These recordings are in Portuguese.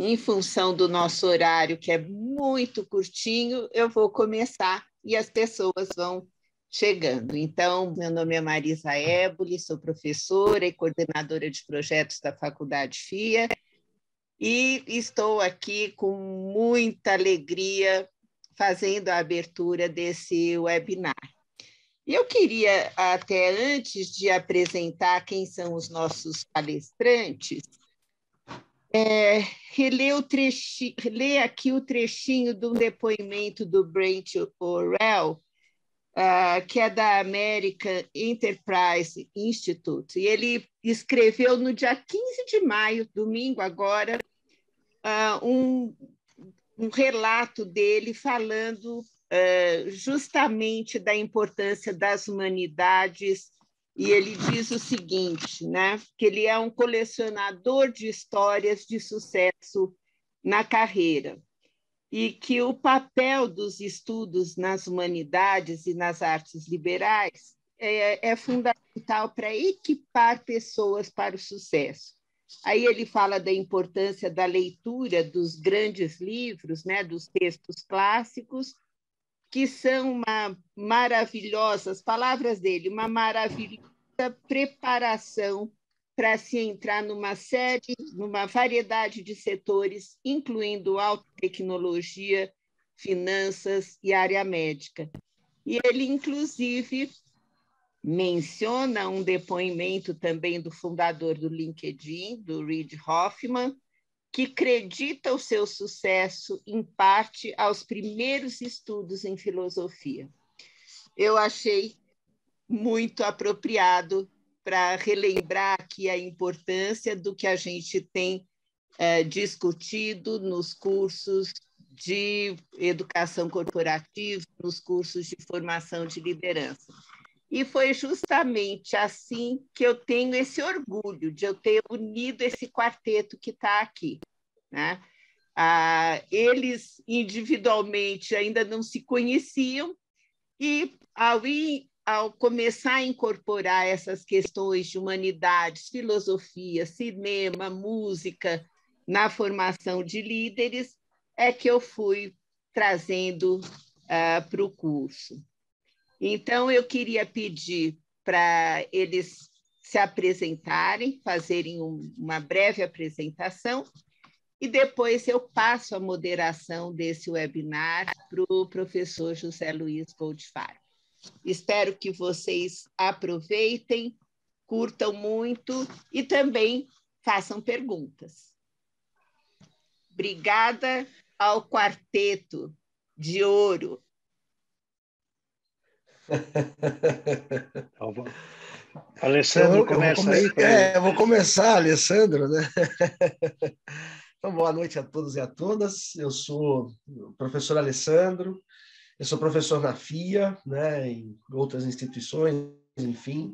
em função do nosso horário, que é muito curtinho, eu vou começar e as pessoas vão chegando. Então, meu nome é Marisa Éboli, sou professora e coordenadora de projetos da Faculdade FIA, e estou aqui com muita alegria fazendo a abertura desse webinar. Eu queria, até antes de apresentar quem são os nossos palestrantes, reler aqui o trechinho de um depoimento do Brent Orrell, que é da American Enterprise Institute, e ele escreveu no dia 15 de maio, domingo agora, um relato dele falando justamente da importância das humanidades, e ele diz o seguinte, né, que ele é um colecionador de histórias de sucesso na carreira, e que o papel dos estudos nas humanidades e nas artes liberais é fundamental para equipar pessoas para o sucesso. Aí ele fala da importância da leitura dos grandes livros, né, dos textos clássicos, que são uma maravilhosa, as palavras dele, uma maravilhosa preparação para se entrar numa variedade de setores, incluindo alta tecnologia, finanças e área médica. E ele, inclusive, menciona um depoimento também do fundador do LinkedIn, do Reid Hoffman, que acredita o seu sucesso, em parte, aos primeiros estudos em filosofia. Eu achei muito apropriado para relembrar aqui a importância do que a gente tem discutido nos cursos de educação corporativa, nos cursos de formação de liderança. E foi justamente assim que eu tenho esse orgulho de eu ter unido esse quarteto que está aqui, né? Eles individualmente ainda não se conheciam, e ao começar a incorporar essas questões de humanidades, filosofia, cinema, música na formação de líderes, é que eu fui trazendo para o curso. Então, eu queria pedir para eles se apresentarem, fazerem uma breve apresentação, e depois eu passo a moderação desse webinar para o professor José Luiz Goldfarb. Espero que vocês aproveitem, curtam muito e também façam perguntas. Obrigada ao quarteto de ouro. Alessandro, começa aí. Eu vou começar, Alessandro, né? Então, boa noite a todos e a todas. Eu sou o professor Alessandro, eu sou professor na FIA, né, em outras instituições, enfim.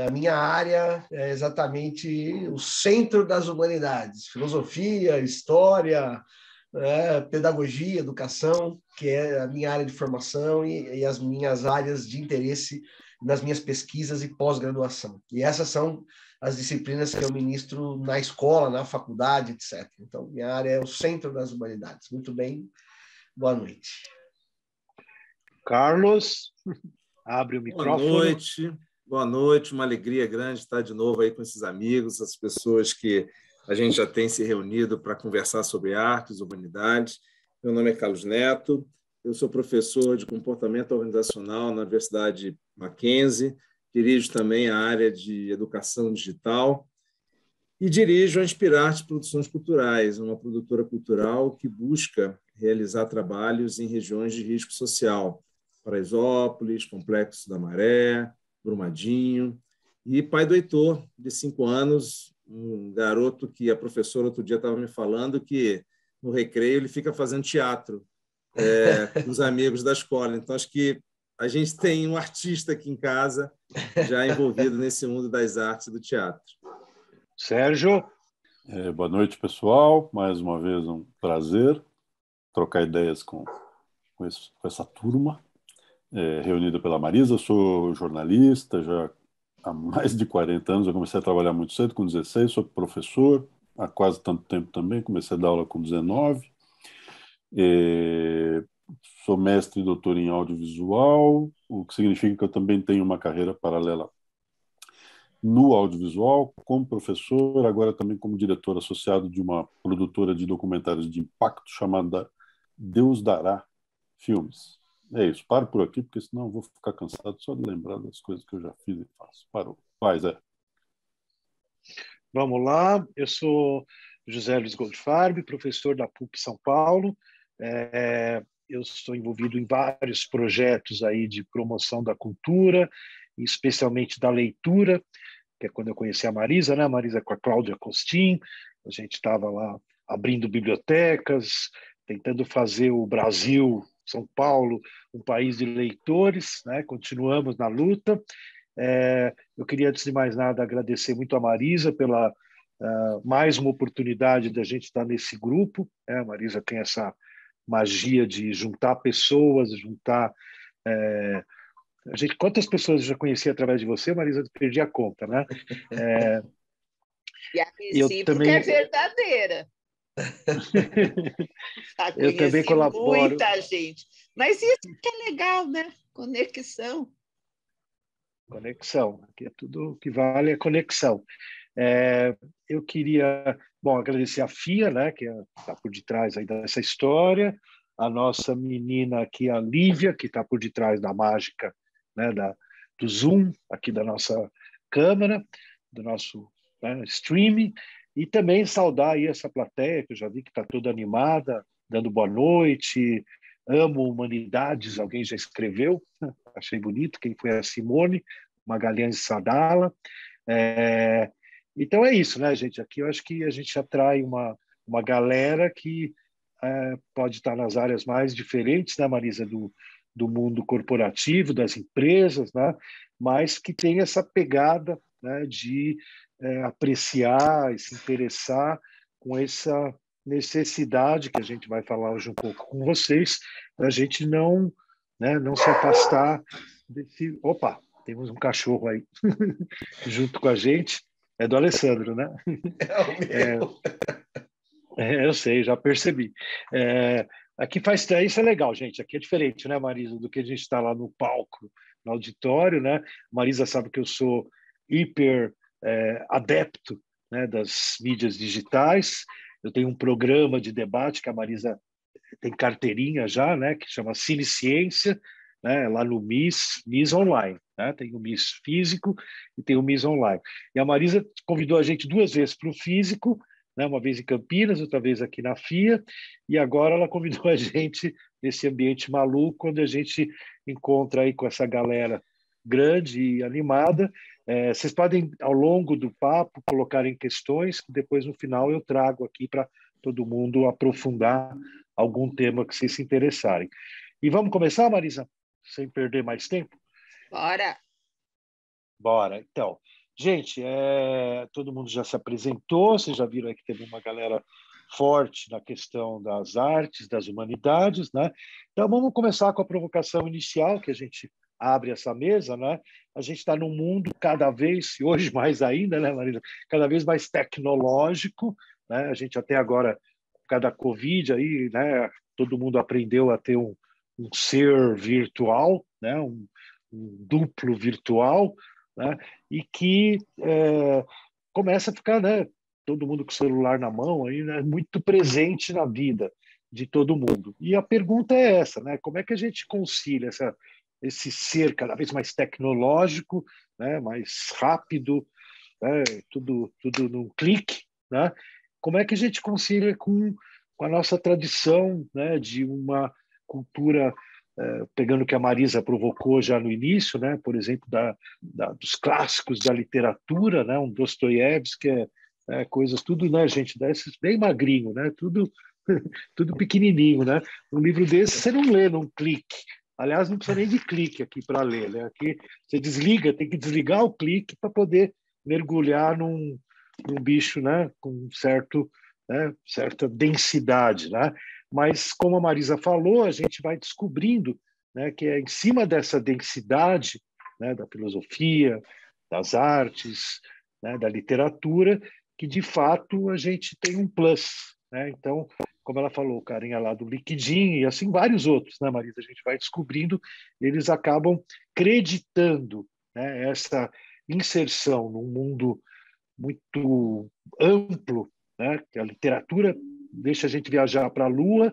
A minha área é exatamente o centro das humanidades, filosofia, história, pedagogia, educação, que é a minha área de formação e as minhas áreas de interesse nas minhas pesquisas e pós-graduação. E essas são as disciplinas que eu ministro na escola, na faculdade, etc. Então, minha área é o centro das humanidades. Muito bem, boa noite. Carlos, abre o microfone. Boa noite, uma alegria grande estar de novo aí com esses amigos, as pessoas que a gente já tem se reunido para conversar sobre artes, humanidades. Meu nome é Carlos Neto, eu sou professor de comportamento organizacional na Universidade Mackenzie, dirijo também a área de educação digital e dirijo a Inspirarte Produções Culturais, uma produtora cultural que busca realizar trabalhos em regiões de risco social, Paraisópolis, Complexo da Maré, Brumadinho, e pai do Heitor, de 5 anos, um garoto que a professora outro dia estava me falando que no recreio ele fica fazendo teatro com os amigos da escola. Então, acho que a gente tem um artista aqui em casa já envolvido nesse mundo das artes e do teatro. Sérgio? Boa noite, pessoal. Mais uma vez um prazer trocar ideias com essa turma reunida pela Marisa. Eu sou jornalista, já há mais de 40 anos. Eu comecei a trabalhar muito cedo, com 16, sou professor, há quase tanto tempo também, comecei a dar aula com 19. Sou mestre e doutor em audiovisual, o que significa que eu também tenho uma carreira paralela no audiovisual, como professor, agora também como diretor associado de uma produtora de documentários de impacto chamada Deus Dará Filmes. É isso, paro por aqui, porque senão eu vou ficar cansado só de lembrar das coisas que eu já fiz e faço. Parou. Vai, Zé. Vamos lá, eu sou José Luiz Goldfarb, professor da PUC São Paulo. Eu estou envolvido em vários projetos aí de promoção da cultura, especialmente da leitura, que é quando eu conheci a Marisa, né? A Marisa com a Cláudia Costin, a gente estava lá abrindo bibliotecas, tentando fazer o Brasil, São Paulo, um país de leitores, né? Continuamos na luta. Eu queria, antes de mais nada, agradecer muito a Marisa pela mais uma oportunidade da gente estar nesse grupo. A Marisa tem essa magia de juntar pessoas, juntar... quantas pessoas eu já conheci através de você, Marisa? Perdi a conta, né? E a recíproca é verdadeira. Eu também colaboro. Muita gente. Mas isso que é legal, né? Conexão. Conexão. Aqui é tudo que vale é conexão. Eu queria, agradecer a FIA, né, que está por detrás aí dessa história, a nossa menina aqui, a Lívia, que está por detrás da mágica, né, do Zoom, aqui da nossa câmera, do nosso, né, streaming, e também saudar aí essa plateia, que eu já vi que está toda animada, dando boa noite, amo humanidades, alguém já escreveu, achei bonito, quem foi a Simone Magalhães Sadala. Então é isso, né, gente? Aqui eu acho que a gente atrai uma galera que pode estar nas áreas mais diferentes, né, Marisa, do mundo corporativo, das empresas, né, mas que tem essa pegada, né, de apreciar e se interessar com essa necessidade que a gente vai falar hoje um pouco com vocês, para a gente não se afastar desse... Opa, temos um cachorro aí junto com a gente. É do Alessandro, né? É o meu. Eu sei, já percebi. Aqui isso é legal, gente. Aqui é diferente, né, Marisa, do que a gente está lá no palco, no auditório, né? Marisa sabe que eu sou hiper adepto, né, das mídias digitais. Eu tenho um programa de debate que a Marisa tem carteirinha já, né, que chama Cine Ciência, né, lá no MIS Online. Né? Tem o MIS físico e tem o MIS Online. E a Marisa convidou a gente 2 vezes para o físico, né, uma vez em Campinas, outra vez aqui na FIA, e agora ela convidou a gente nesse ambiente maluco, quando a gente encontra aí com essa galera grande e animada. Vocês podem, ao longo do papo, colocarem questões, que depois, no final, eu trago aqui para todo mundo aprofundar algum tema que vocês se interessarem. E vamos começar, Marisa? Sem perder mais tempo? Bora! Bora. Então, gente, todo mundo já se apresentou, vocês já viram aí que teve uma galera forte na questão das artes, das humanidades, né? Então, vamos começar com a provocação inicial, que a gente abre essa mesa, né? A gente está num mundo cada vez, e hoje mais ainda, né, Marisa? Cada vez mais tecnológico, né? A gente até agora, por causa da Covid, aí, né? Todo mundo aprendeu a ter um ser virtual, né? Um duplo virtual, né? E que começa a ficar, né? Todo mundo com o celular na mão, aí, né? Muito presente na vida de todo mundo. E a pergunta é essa, né? Como é que a gente concilia esse ser cada vez mais tecnológico, né? Mais rápido, né? Tudo num clique, né? Como é que a gente concilia com a nossa tradição, né? De uma cultura, pegando o que a Marisa provocou já no início, né? Por exemplo, dos clássicos da literatura, né? Um Dostoiévski, coisas tudo, né, gente, desses bem magrinho, né? Tudo pequenininho, né? Um livro desse você não lê num clique. Aliás, não precisa nem de clique aqui para ler, né? Aqui você desliga, tem que desligar o clique para poder mergulhar num bicho, né? Com certa densidade, né? Mas, como a Marisa falou, a gente vai descobrindo, né, que é em cima dessa densidade, né, da filosofia, das artes, né, da literatura, que, de fato, a gente tem um plus, né? Então, como ela falou, o carinha lá do Liquidinho e assim vários outros, né, Marisa? A gente vai descobrindo, eles acabam acreditando, né, essa inserção num mundo muito amplo, né, que a literatura deixa a gente viajar para a Lua,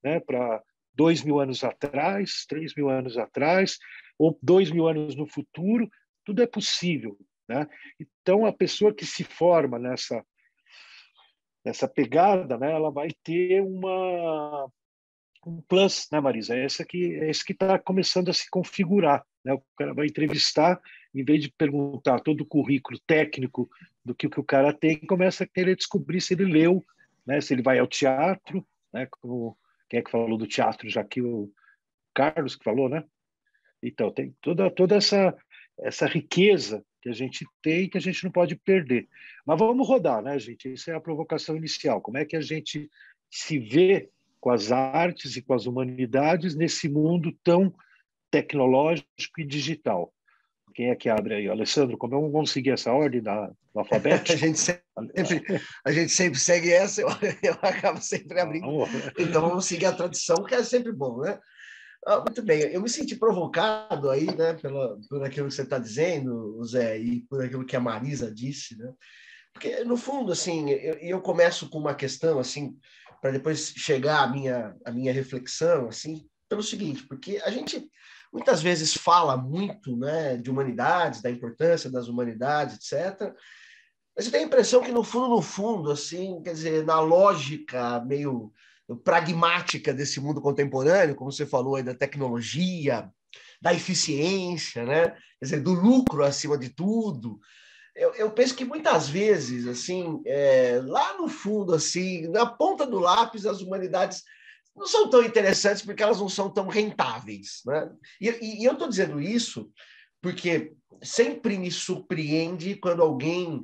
né, para 2.000 anos atrás, 3.000 anos atrás, ou 2.000 anos no futuro, tudo é possível, né? Então, a pessoa que se forma nessa pegada, né, ela vai ter um plus, né, Marisa? É esse que está começando a se configurar, né? O cara vai entrevistar, em vez de perguntar todo o currículo técnico do que o cara tem, começa a querer descobrir se ele leu, né? Se ele vai ao teatro, né? Quem é que falou do teatro? Já que o Carlos que falou, né? Então, tem toda essa riqueza que a gente tem que a gente não pode perder. Mas vamos rodar, né, gente? Essa é a provocação inicial. Como é que a gente se vê com as artes e com as humanidades nesse mundo tão tecnológico e digital? Quem é que abre aí? Alessandro, como vamos seguir essa ordem do alfabeto? A gente sempre segue essa, eu acabo sempre abrindo. Então, vamos seguir a tradição, que é sempre bom, né? Muito bem, eu me senti provocado aí, né, por aquilo que você está dizendo, Zé, e por aquilo que a Marisa disse, né? Porque, no fundo, assim, eu começo com uma questão, assim, para depois chegar à minha reflexão, assim, pelo seguinte, porque a gente muitas vezes fala muito, né, de humanidades, da importância das humanidades, etc., mas eu tenho a impressão que, no fundo, assim, quer dizer, na lógica meio pragmática desse mundo contemporâneo, como você falou aí da tecnologia, da eficiência, né? Quer dizer, do lucro acima de tudo, eu penso que muitas vezes, assim, lá no fundo, assim, na ponta do lápis, as humanidades não são tão interessantes porque elas não são tão rentáveis, né? E eu estou dizendo isso porque sempre me surpreende quando alguém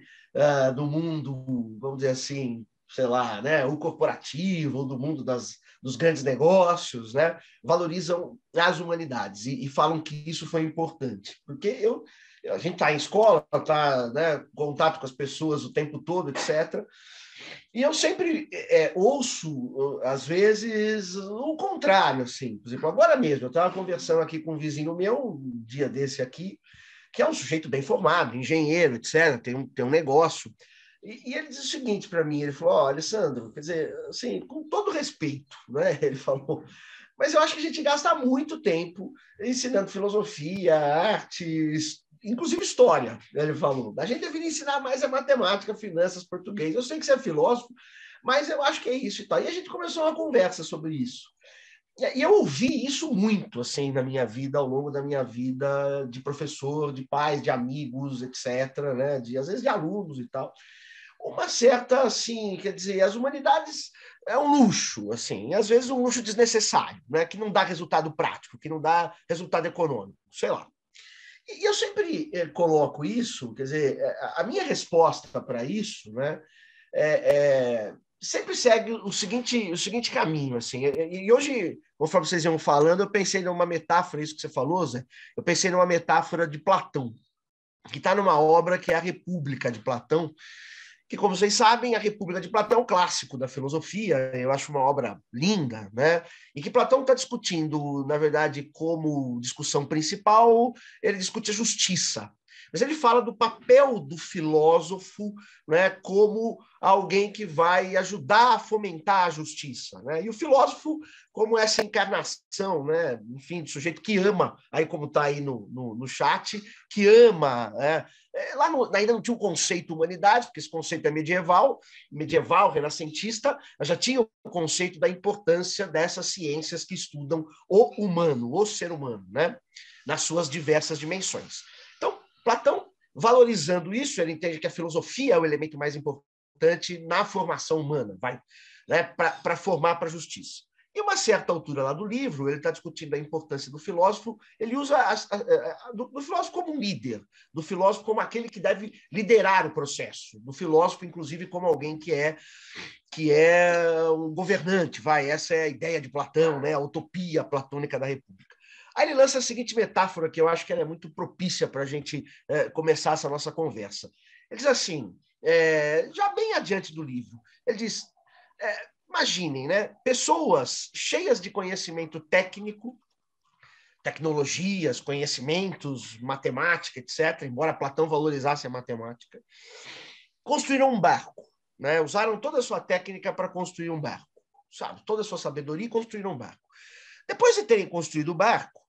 do mundo, vamos dizer assim, sei lá, né, o corporativo, ou do mundo dos grandes negócios, né, valorizam as humanidades e falam que isso foi importante. Porque a gente está em escola, está, né, em contato com as pessoas o tempo todo, etc., e eu sempre ouço, às vezes, o contrário, assim. Por exemplo, agora mesmo, eu estava conversando aqui com um vizinho meu, um dia desse aqui, que é um sujeito bem formado, engenheiro, etc., tem um negócio. E ele disse o seguinte para mim, ele falou, Alessandro, quer dizer, assim, com todo respeito, né? Ele falou, mas eu acho que a gente gasta muito tempo ensinando filosofia, artes, inclusive história, ele falou. A gente deveria ensinar mais a matemática, finanças, português. Eu sei que você é filósofo, mas eu acho que é isso e tal. E a gente começou uma conversa sobre isso. E eu ouvi isso muito, assim, na minha vida, ao longo da minha vida de professor, de pais, de amigos, etc., né? Às vezes de alunos e tal. Uma certa, assim, quer dizer, as humanidades é um luxo, assim, e às vezes um luxo desnecessário, né? Que não dá resultado prático, que não dá resultado econômico, sei lá. E eu sempre coloco isso, quer dizer, a minha resposta para isso, né, sempre segue o seguinte caminho, assim. E hoje, conforme vocês iam falando, eu pensei numa metáfora, isso que você falou, Zé, eu pensei numa metáfora de Platão, que está numa obra que é a República de Platão, que, como vocês sabem, a República de Platão é um clássico da filosofia, eu acho uma obra linda, né? E que Platão está discutindo, na verdade, como discussão principal, ele discute a justiça. Mas ele fala do papel do filósofo, né, como alguém que vai ajudar a fomentar a justiça, né? E o filósofo como essa encarnação, né, enfim, do sujeito que ama, aí como está aí no chat, que ama, né? Ainda não tinha o conceito humanidade, porque esse conceito é medieval, renascentista, mas já tinha o conceito da importância dessas ciências que estudam o humano, o ser humano, né? Nas suas diversas dimensões. Então, Platão, valorizando isso, ele entende que a filosofia é o elemento mais importante na formação humana, né? Para formar para a justiça. E uma certa altura lá do livro, ele está discutindo a importância do filósofo, ele usa do filósofo como um líder, do filósofo como aquele que deve liderar o processo, do filósofo, inclusive, como alguém que é um governante, essa é a ideia de Platão, né? A utopia platônica da República. Aí ele lança a seguinte metáfora, que eu acho que ela é muito propícia para a gente começar essa nossa conversa. Ele diz assim, já bem adiante do livro. Ele diz, imaginem, né, pessoas cheias de conhecimento técnico, tecnologias, conhecimentos, matemática, etc., embora Platão valorizasse a matemática, construíram um barco, né? Usaram toda a sua técnica para construir um barco, sabe? Toda a sua sabedoria e construíram um barco. Depois de terem construído o barco,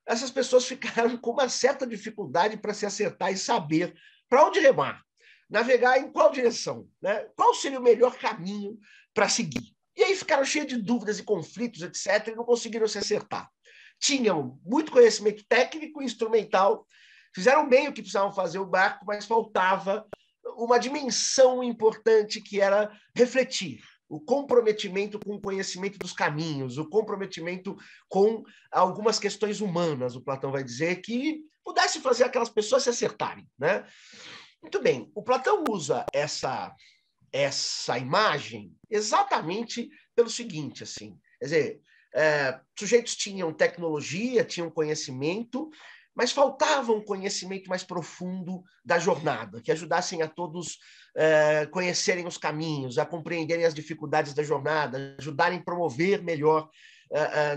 essas pessoas ficaram com uma certa dificuldade para se acertar e saber para onde remar, navegar em qual direção, né? Qual seria o melhor caminho para seguir. E aí ficaram cheios de dúvidas e conflitos, etc., e não conseguiram se acertar. Tinham muito conhecimento técnico e instrumental, fizeram bem o que precisavam fazer o barco, mas faltava uma dimensão importante que era refletir, o comprometimento com o conhecimento dos caminhos, o comprometimento com algumas questões humanas, o Platão vai dizer, que pudesse fazer aquelas pessoas se acertarem, né? Muito bem, o Platão usa essa imagem exatamente pelo seguinte, assim, quer dizer, sujeitos tinham tecnologia, tinham conhecimento, mas faltava um conhecimento mais profundo da jornada, que ajudassem a todos conhecerem os caminhos, a compreenderem as dificuldades da jornada, ajudarem a promover melhor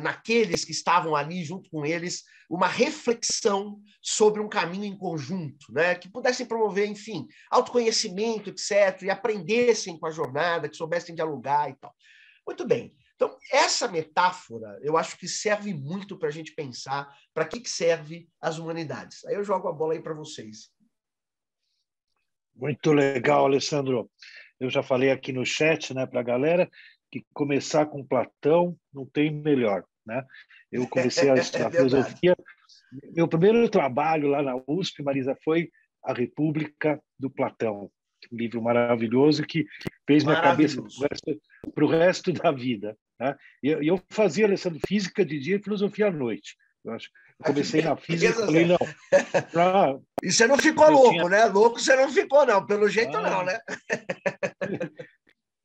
naqueles que estavam ali junto com eles uma reflexão sobre um caminho em conjunto, né? Que pudessem promover, enfim, autoconhecimento, etc., e aprendessem com a jornada, que soubessem dialogar e tal. Muito bem. Então, essa metáfora, eu acho que serve muito para a gente pensar para que serve as humanidades. Aí eu jogo a bola aí para vocês. Muito legal, Alessandro. Eu já falei aqui no chat, né, para a galera, que começar com Platão não tem melhor, né? Eu comecei a estudar filosofia. Meu primeiro trabalho lá na USP, Marisa, foi A República do Platão. Um livro maravilhoso que fez minha cabeça para o resto da vida. Né? E eu fazia, Alessandro, física de dia e filosofia à noite. Eu comecei na física e falei, não. E você não ficou louco, né? Louco você não ficou, não. Pelo jeito, não, né?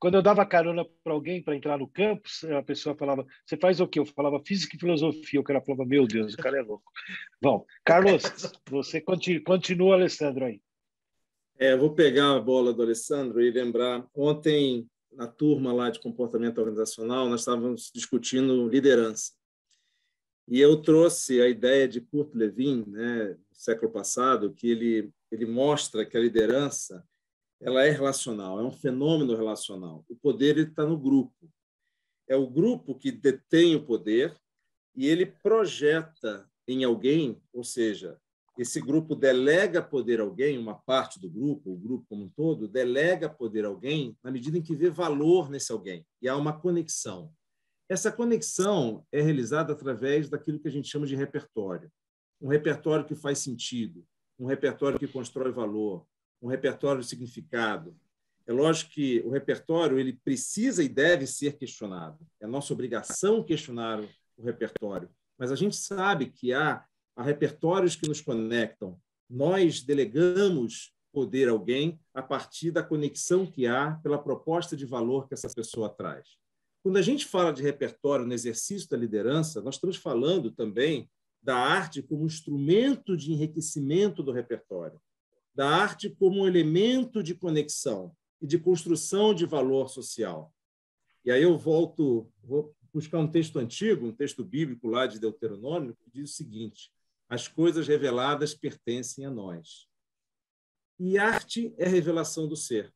Quando eu dava carona para alguém para entrar no campus, a pessoa falava, você faz o quê? Eu falava física e filosofia. O cara falava, meu Deus, o cara é louco. Bom, Carlos, você continua, Alessandro, aí. Eu vou pegar a bola do Alessandro e lembrar, ontem, na turma lá de comportamento organizacional, nós estávamos discutindo liderança. E eu trouxe a ideia de Kurt Lewin, né, no século passado, que ele mostra que a liderança ela é relacional, é um fenômeno relacional. O poder está no grupo. É o grupo que detém o poder e ele projeta em alguém, ou seja, esse grupo delega poder a alguém, uma parte do grupo, o grupo como um todo, delega poder a alguém na medida em que vê valor nesse alguém. E há uma conexão. Essa conexão é realizada através daquilo que a gente chama de repertório. Um repertório que faz sentido, um repertório que constrói valor, um repertório de significado. É lógico que o repertório ele precisa e deve ser questionado. É nossa obrigação questionar o repertório. Mas a gente sabe que há repertórios que nos conectam. Nós delegamos poder a alguém a partir da conexão que há pela proposta de valor que essa pessoa traz. Quando a gente fala de repertório no exercício da liderança, nós estamos falando também da arte como instrumento de enriquecimento do repertório, da arte como um elemento de conexão e de construção de valor social. E aí eu vou buscar um texto antigo, um texto bíblico lá de Deuteronômio, que diz o seguinte: as coisas reveladas pertencem a nós. E arte é revelação do ser.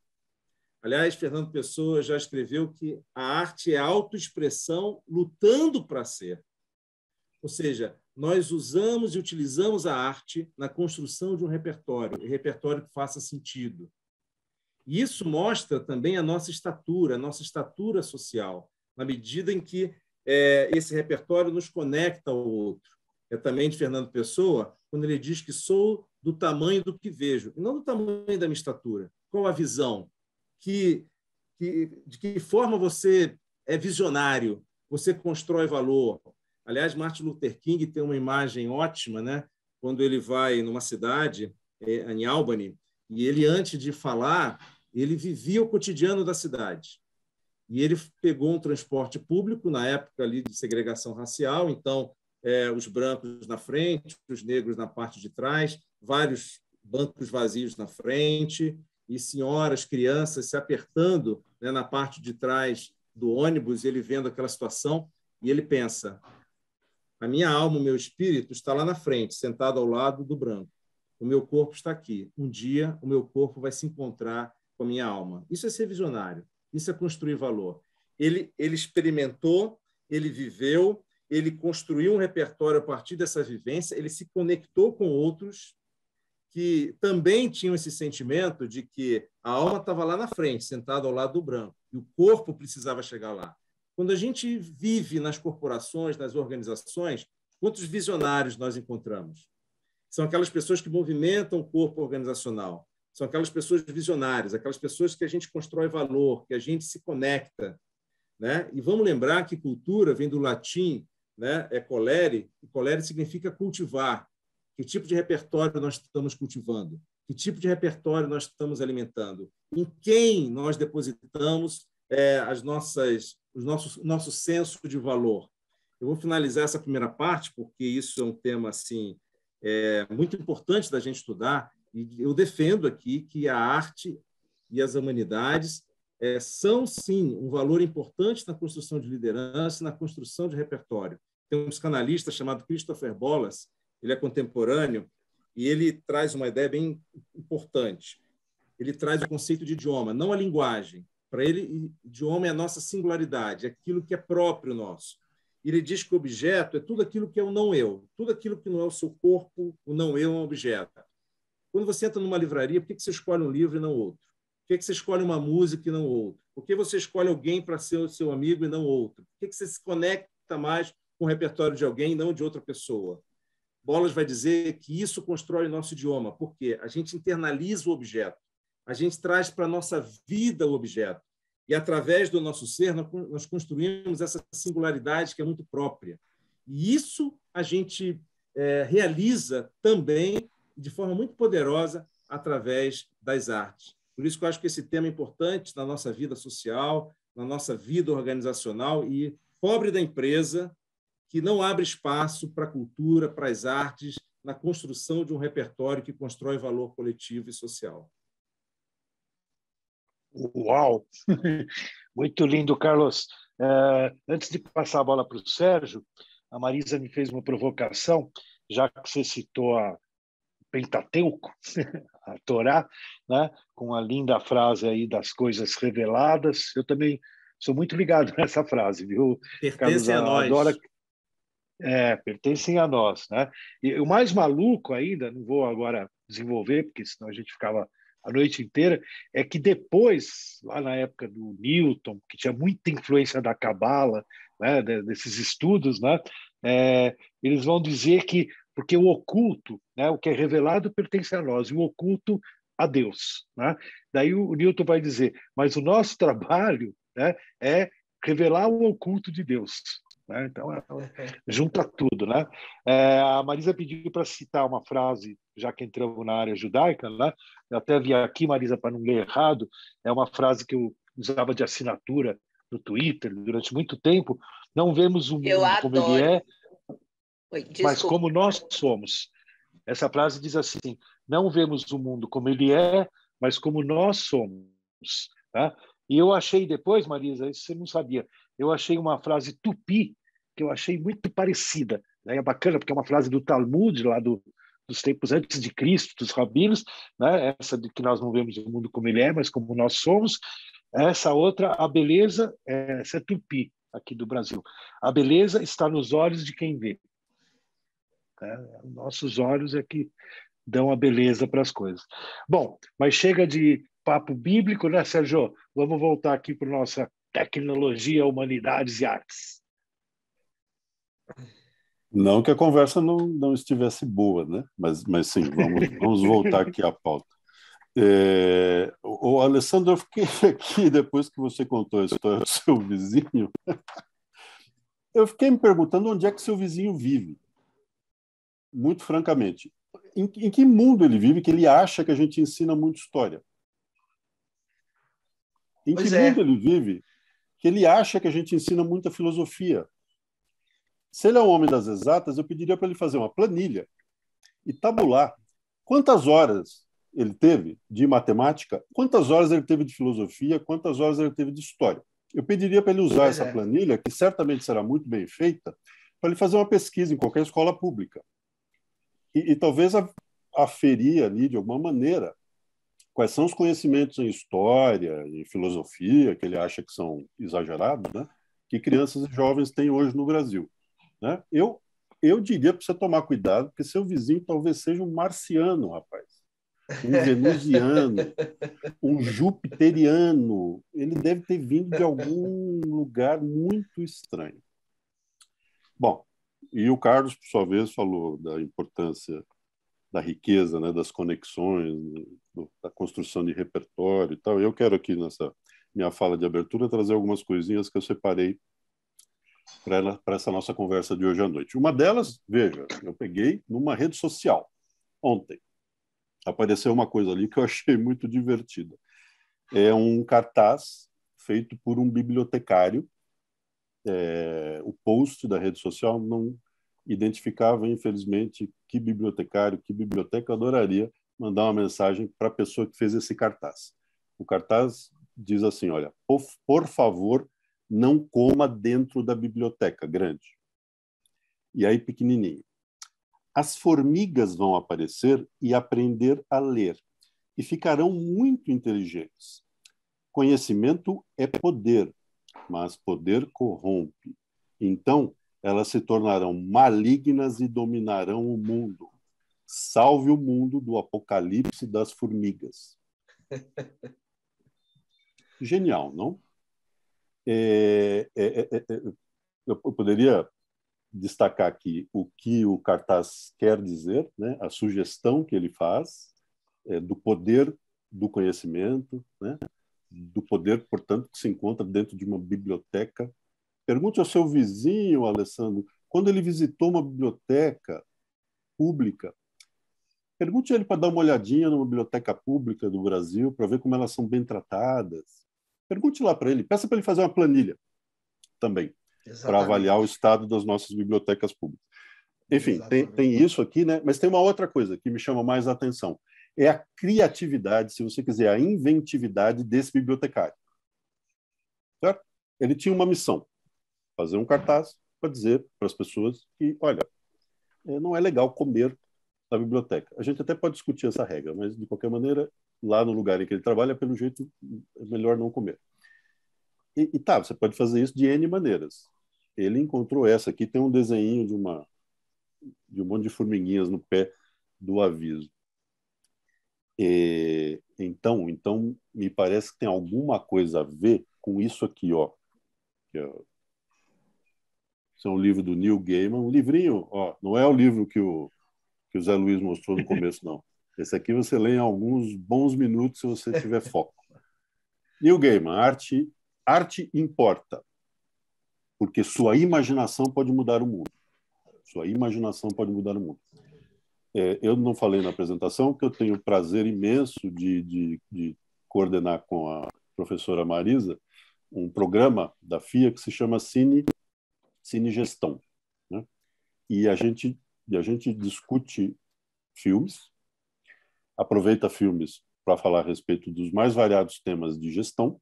Aliás, Fernando Pessoa já escreveu que a arte é autoexpressão lutando para ser. Ou seja, nós usamos e utilizamos a arte na construção de um repertório que faça sentido. E isso mostra também a nossa estatura social, na medida em que esse repertório nos conecta ao outro. É também de Fernando Pessoa, quando ele diz que sou do tamanho do que vejo, e não do tamanho da minha estatura. Qual a visão? De que forma você é visionário, você constrói valor. Aliás, Martin Luther King tem uma imagem ótima, né? Quando ele vai numa cidade, em Albany, e ele, antes de falar, ele vivia o cotidiano da cidade. E ele pegou um transporte público, na época ali de segregação racial, então, os brancos na frente, os negros na parte de trás, vários bancos vazios na frente, e senhoras, crianças se apertando, né, na parte de trás do ônibus, ele vendo aquela situação, e ele pensa: a minha alma, o meu espírito está lá na frente, sentado ao lado do branco. O meu corpo está aqui. Um dia, o meu corpo vai se encontrar com a minha alma. Isso é ser visionário. Isso é construir valor. Ele experimentou, ele viveu, ele construiu um repertório a partir dessa vivência, ele se conectou com outros que também tinham esse sentimento de que a alma estava lá na frente, sentada ao lado do branco, e o corpo precisava chegar lá. Quando a gente vive nas corporações, nas organizações, quantos visionários nós encontramos? São aquelas pessoas que movimentam o corpo organizacional, são aquelas pessoas visionárias, aquelas pessoas que a gente constrói valor, que a gente se conecta, né? E vamos lembrar que cultura vem do latim, né? É colere, e colere significa cultivar. Que tipo de repertório nós estamos cultivando? Que tipo de repertório nós estamos alimentando? Em quem nós depositamos o nosso senso de valor? Eu vou finalizar essa primeira parte, porque isso é um tema assim, muito importante da gente estudar, e eu defendo aqui que a arte e as humanidades são, sim, um valor importante na construção de liderança e na construção de repertório. Tem um psicanalista chamado Christopher Bollas, ele é contemporâneo, e ele traz uma ideia bem importante. Ele traz o conceito de idioma, não a linguagem. Para ele, idioma é a nossa singularidade, é aquilo que é próprio nosso. Ele diz que o objeto é tudo aquilo que é o não-eu, tudo aquilo que não é o seu corpo, o não-eu é um objeto. Quando você entra numa livraria, por que você escolhe um livro e não outro? Por que você escolhe uma música e não outro? Por que você escolhe alguém para ser o seu amigo e não outro? Por que você se conecta mais com o repertório de alguém e não de outra pessoa? Bollas vai dizer que isso constrói o nosso idioma, porque a gente internaliza o objeto, a gente traz para a nossa vida o objeto, e através do nosso ser nós construímos essa singularidade que é muito própria. E isso a gente realiza também de forma muito poderosa através das artes. Por isso que eu acho que esse tema é importante na nossa vida social, na nossa vida organizacional, e pobre da empresa que não abre espaço para a cultura, para as artes, na construção de um repertório que constrói valor coletivo e social. Uau! Muito lindo, Carlos. Antes de passar a bola para o Sérgio, a Marisa me fez uma provocação, já que você citou a Pentateuco, a Torá, né? Com a linda frase aí das coisas reveladas. Eu também sou muito ligado nessa frase, viu, Carlos? Pertence a nós. Adora... pertencem a nós, né? E o mais maluco ainda, não vou agora desenvolver, porque senão a gente ficava a noite inteira, é que depois, lá na época do Newton, que tinha muita influência da Cabala, né, desses estudos, né, eles vão dizer que, porque o oculto, né, o que é revelado pertence a nós, e o oculto a Deus, né? Daí o Newton vai dizer, mas o nosso trabalho, né, é revelar o oculto de Deus. Então, junta tudo, né? A Marisa pediu para citar uma frase, já que entramos na área judaica, né? Eu até vi aqui, Marisa, para não ler errado, é uma frase que eu usava de assinatura no Twitter durante muito tempo: não vemos o mundo como ele é, mas como nós somos. Essa frase diz assim: não vemos o mundo como ele é, mas como nós somos. Tá? E eu achei depois, Marisa, isso você não sabia, eu achei uma frase tupi que eu achei muito parecida. Né? É bacana, porque é uma frase do Talmud, lá dos tempos antes de Cristo, dos rabinos, né? Essa de que nós não vemos o mundo como ele é, mas como nós somos. Essa outra, a beleza, essa é tupi, aqui do Brasil. A beleza está nos olhos de quem vê. Nossos olhos é que dão a beleza para as coisas. Bom, mas chega de papo bíblico, né, Sérgio? Vamos voltar aqui para a nossa tecnologia, humanidades e artes. Não que a conversa não estivesse boa, né? Mas sim, vamos voltar aqui à pauta. O Alessandro, eu fiquei aqui, depois que você contou a história do seu vizinho, eu fiquei me perguntando onde é que seu vizinho vive. Muito francamente. Em que mundo ele vive que ele acha que a gente ensina muito história? Em que mundo ele vive que ele acha que a gente ensina muita filosofia? Se ele é um homem das exatas, eu pediria para ele fazer uma planilha e tabular quantas horas ele teve de matemática, quantas horas ele teve de filosofia, quantas horas ele teve de história. Eu pediria para ele usar essa planilha, que certamente será muito bem feita, para ele fazer uma pesquisa em qualquer escola pública. E talvez aferir ali, de alguma maneira, quais são os conhecimentos em história, em filosofia, que ele acha que são exagerados, né? Que crianças e jovens têm hoje no Brasil. Né? Eu diria para você tomar cuidado, porque seu vizinho talvez seja um marciano, rapaz. Um venusiano, um jupiteriano. Ele deve ter vindo de algum lugar muito estranho. Bom, e o Carlos, por sua vez, falou da importância da riqueza, né, das conexões, da construção de repertório e tal. Eu quero aqui, nessa minha fala de abertura, trazer algumas coisinhas que eu separei para essa nossa conversa de hoje à noite. Uma delas, veja, eu peguei numa rede social ontem. Apareceu uma coisa ali que eu achei muito divertida. É um cartaz feito por um bibliotecário. O post da rede social não identificava, infelizmente, que bibliotecário, que biblioteca. Eu adoraria mandar uma mensagem para a pessoa que fez esse cartaz. O cartaz diz assim, olha, por favor, não coma dentro da biblioteca grande. E aí, pequenininho. As formigas vão aparecer e aprender a ler, e ficarão muito inteligentes. Conhecimento é poder, mas poder corrompe. Então, elas se tornarão malignas e dominarão o mundo. Salve o mundo do apocalipse das formigas. Genial, não? Eu poderia destacar aqui o que o cartaz quer dizer, né? A sugestão que ele faz do poder do conhecimento, né? Do poder, portanto, que se encontra dentro de uma biblioteca. Pergunte ao seu vizinho, Alessandro, quando ele visitou uma biblioteca pública, pergunte a ele para dar uma olhadinha numa biblioteca pública do Brasil, para ver como elas são bem tratadas. Pergunte lá para ele, peça para ele fazer uma planilha também, para avaliar o estado das nossas bibliotecas públicas. Enfim, tem isso aqui, né? Mas tem uma outra coisa que me chama mais a atenção. É a criatividade, se você quiser, a inventividade desse bibliotecário. Certo? Ele tinha uma missão, fazer um cartaz para dizer para as pessoas que, olha, não é legal comer na biblioteca. A gente até pode discutir essa regra, mas, de qualquer maneira, lá no lugar em que ele trabalha, pelo jeito, é melhor não comer. E tá, você pode fazer isso de N maneiras. Ele encontrou essa aqui, tem um desenho de um monte de formiguinhas no pé do aviso. Então, me parece que tem alguma coisa a ver com isso aqui, ó. Esse é um livro do Neil Gaiman, um livrinho, ó, não é o livro que o Zé Luiz mostrou no começo, não. Esse aqui você lê em alguns bons minutos se você tiver foco. Neil Gaiman, arte importa, porque sua imaginação pode mudar o mundo. Sua imaginação pode mudar o mundo. Eu não falei na apresentação que eu tenho o prazer imenso de coordenar com a professora Marisa um programa da FIA que se chama Cine Gestão, né? E a gente discute filmes, aproveita filmes para falar a respeito dos mais variados temas de gestão,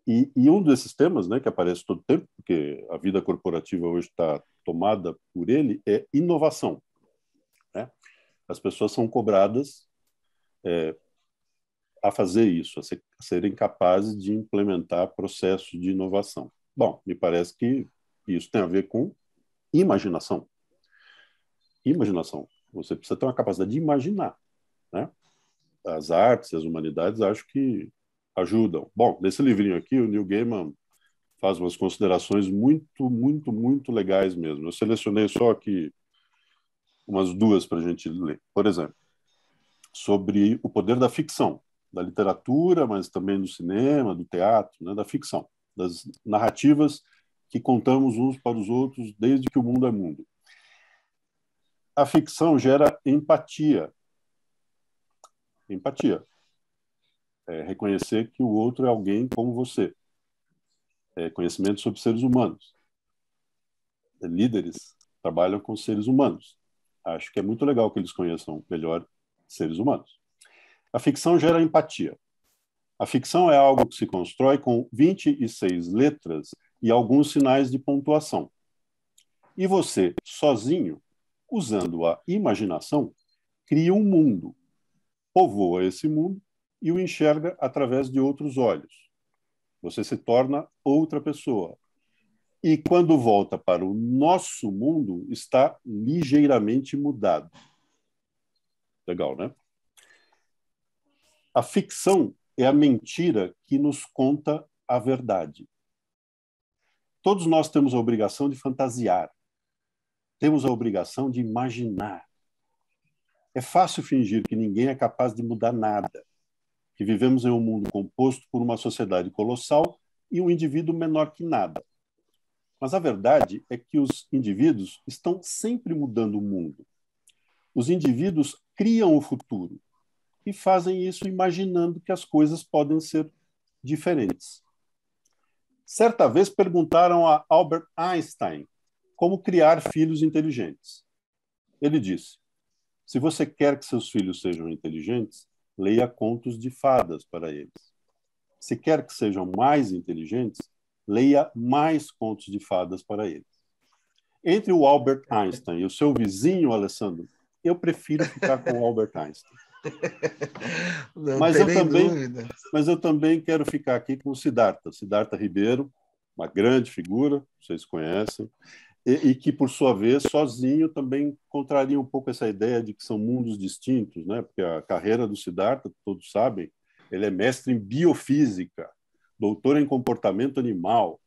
e um desses temas, né, que aparece todo tempo, porque a vida corporativa hoje está tomada por ele, é inovação. Né? As pessoas são cobradas a fazer isso, a serem capazes de implementar processos de inovação. Bom, me parece que isso tem a ver com imaginação. Imaginação. Você precisa ter uma capacidade de imaginar. Né? As artes, as humanidades, acho que ajudam. Bom, nesse livrinho aqui, o Neil Gaiman faz umas considerações muito, muito, muito legais mesmo. Eu selecionei só aqui umas duas para a gente ler. Por exemplo, sobre o poder da ficção, da literatura, mas também do cinema, do teatro, né, da ficção, das narrativas que contamos uns para os outros desde que o mundo é mundo. A ficção gera empatia. Empatia. Reconhecer que o outro é alguém como você. Conhecimento sobre seres humanos. Líderes trabalham com seres humanos. Acho que é muito legal que eles conheçam melhor seres humanos. A ficção gera empatia. A ficção é algo que se constrói com 26 letras e alguns sinais de pontuação. E você, sozinho, usando a imaginação, cria um mundo, povoa esse mundo e o enxerga através de outros olhos. Você se torna outra pessoa. E quando volta para o nosso mundo, está ligeiramente mudado. Legal, né? A ficção é a mentira que nos conta a verdade. Todos nós temos a obrigação de fantasiar. Temos a obrigação de imaginar. É fácil fingir que ninguém é capaz de mudar nada, que vivemos em um mundo composto por uma sociedade colossal e um indivíduo menor que nada. Mas a verdade é que os indivíduos estão sempre mudando o mundo. Os indivíduos criam o futuro e fazem isso imaginando que as coisas podem ser diferentes. Certa vez perguntaram a Albert Einstein como criar filhos inteligentes. Ele disse: se você quer que seus filhos sejam inteligentes, leia contos de fadas para eles. Se quer que sejam mais inteligentes, leia mais contos de fadas para eles. Entre o Albert Einstein e o seu vizinho, Alessandro, eu prefiro ficar com o Albert Einstein. Mas eu também quero ficar aqui com o Siddhartha Ribeiro, uma grande figura, vocês conhecem, e que, por sua vez, sozinho também contraria um pouco essa ideia de que são mundos distintos, né? Porque a carreira do Siddhartha, todos sabem, ele é mestre em biofísica, doutor em comportamento animal,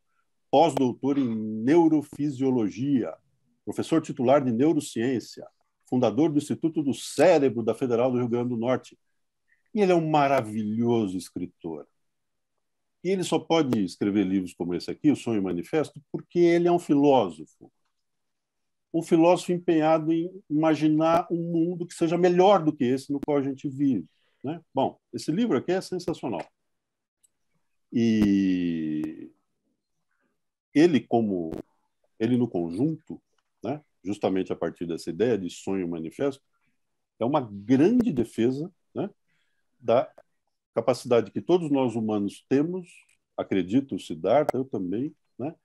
pós-doutor em neurofisiologia, professor titular de neurociência, fundador do Instituto do Cérebro da Federal do Rio Grande do Norte. E ele é um maravilhoso escritor. E ele só pode escrever livros como esse aqui, O Sonho Manifesto, porque ele é um filósofo. Um filósofo empenhado em imaginar um mundo que seja melhor do que esse no qual a gente vive, né? Bom, esse livro aqui é sensacional. E ele no conjunto, né, justamente a partir dessa ideia de sonho manifesto, é uma grande defesa, né, da capacidade que todos nós humanos temos, acredito o Siddhartha, eu também, né,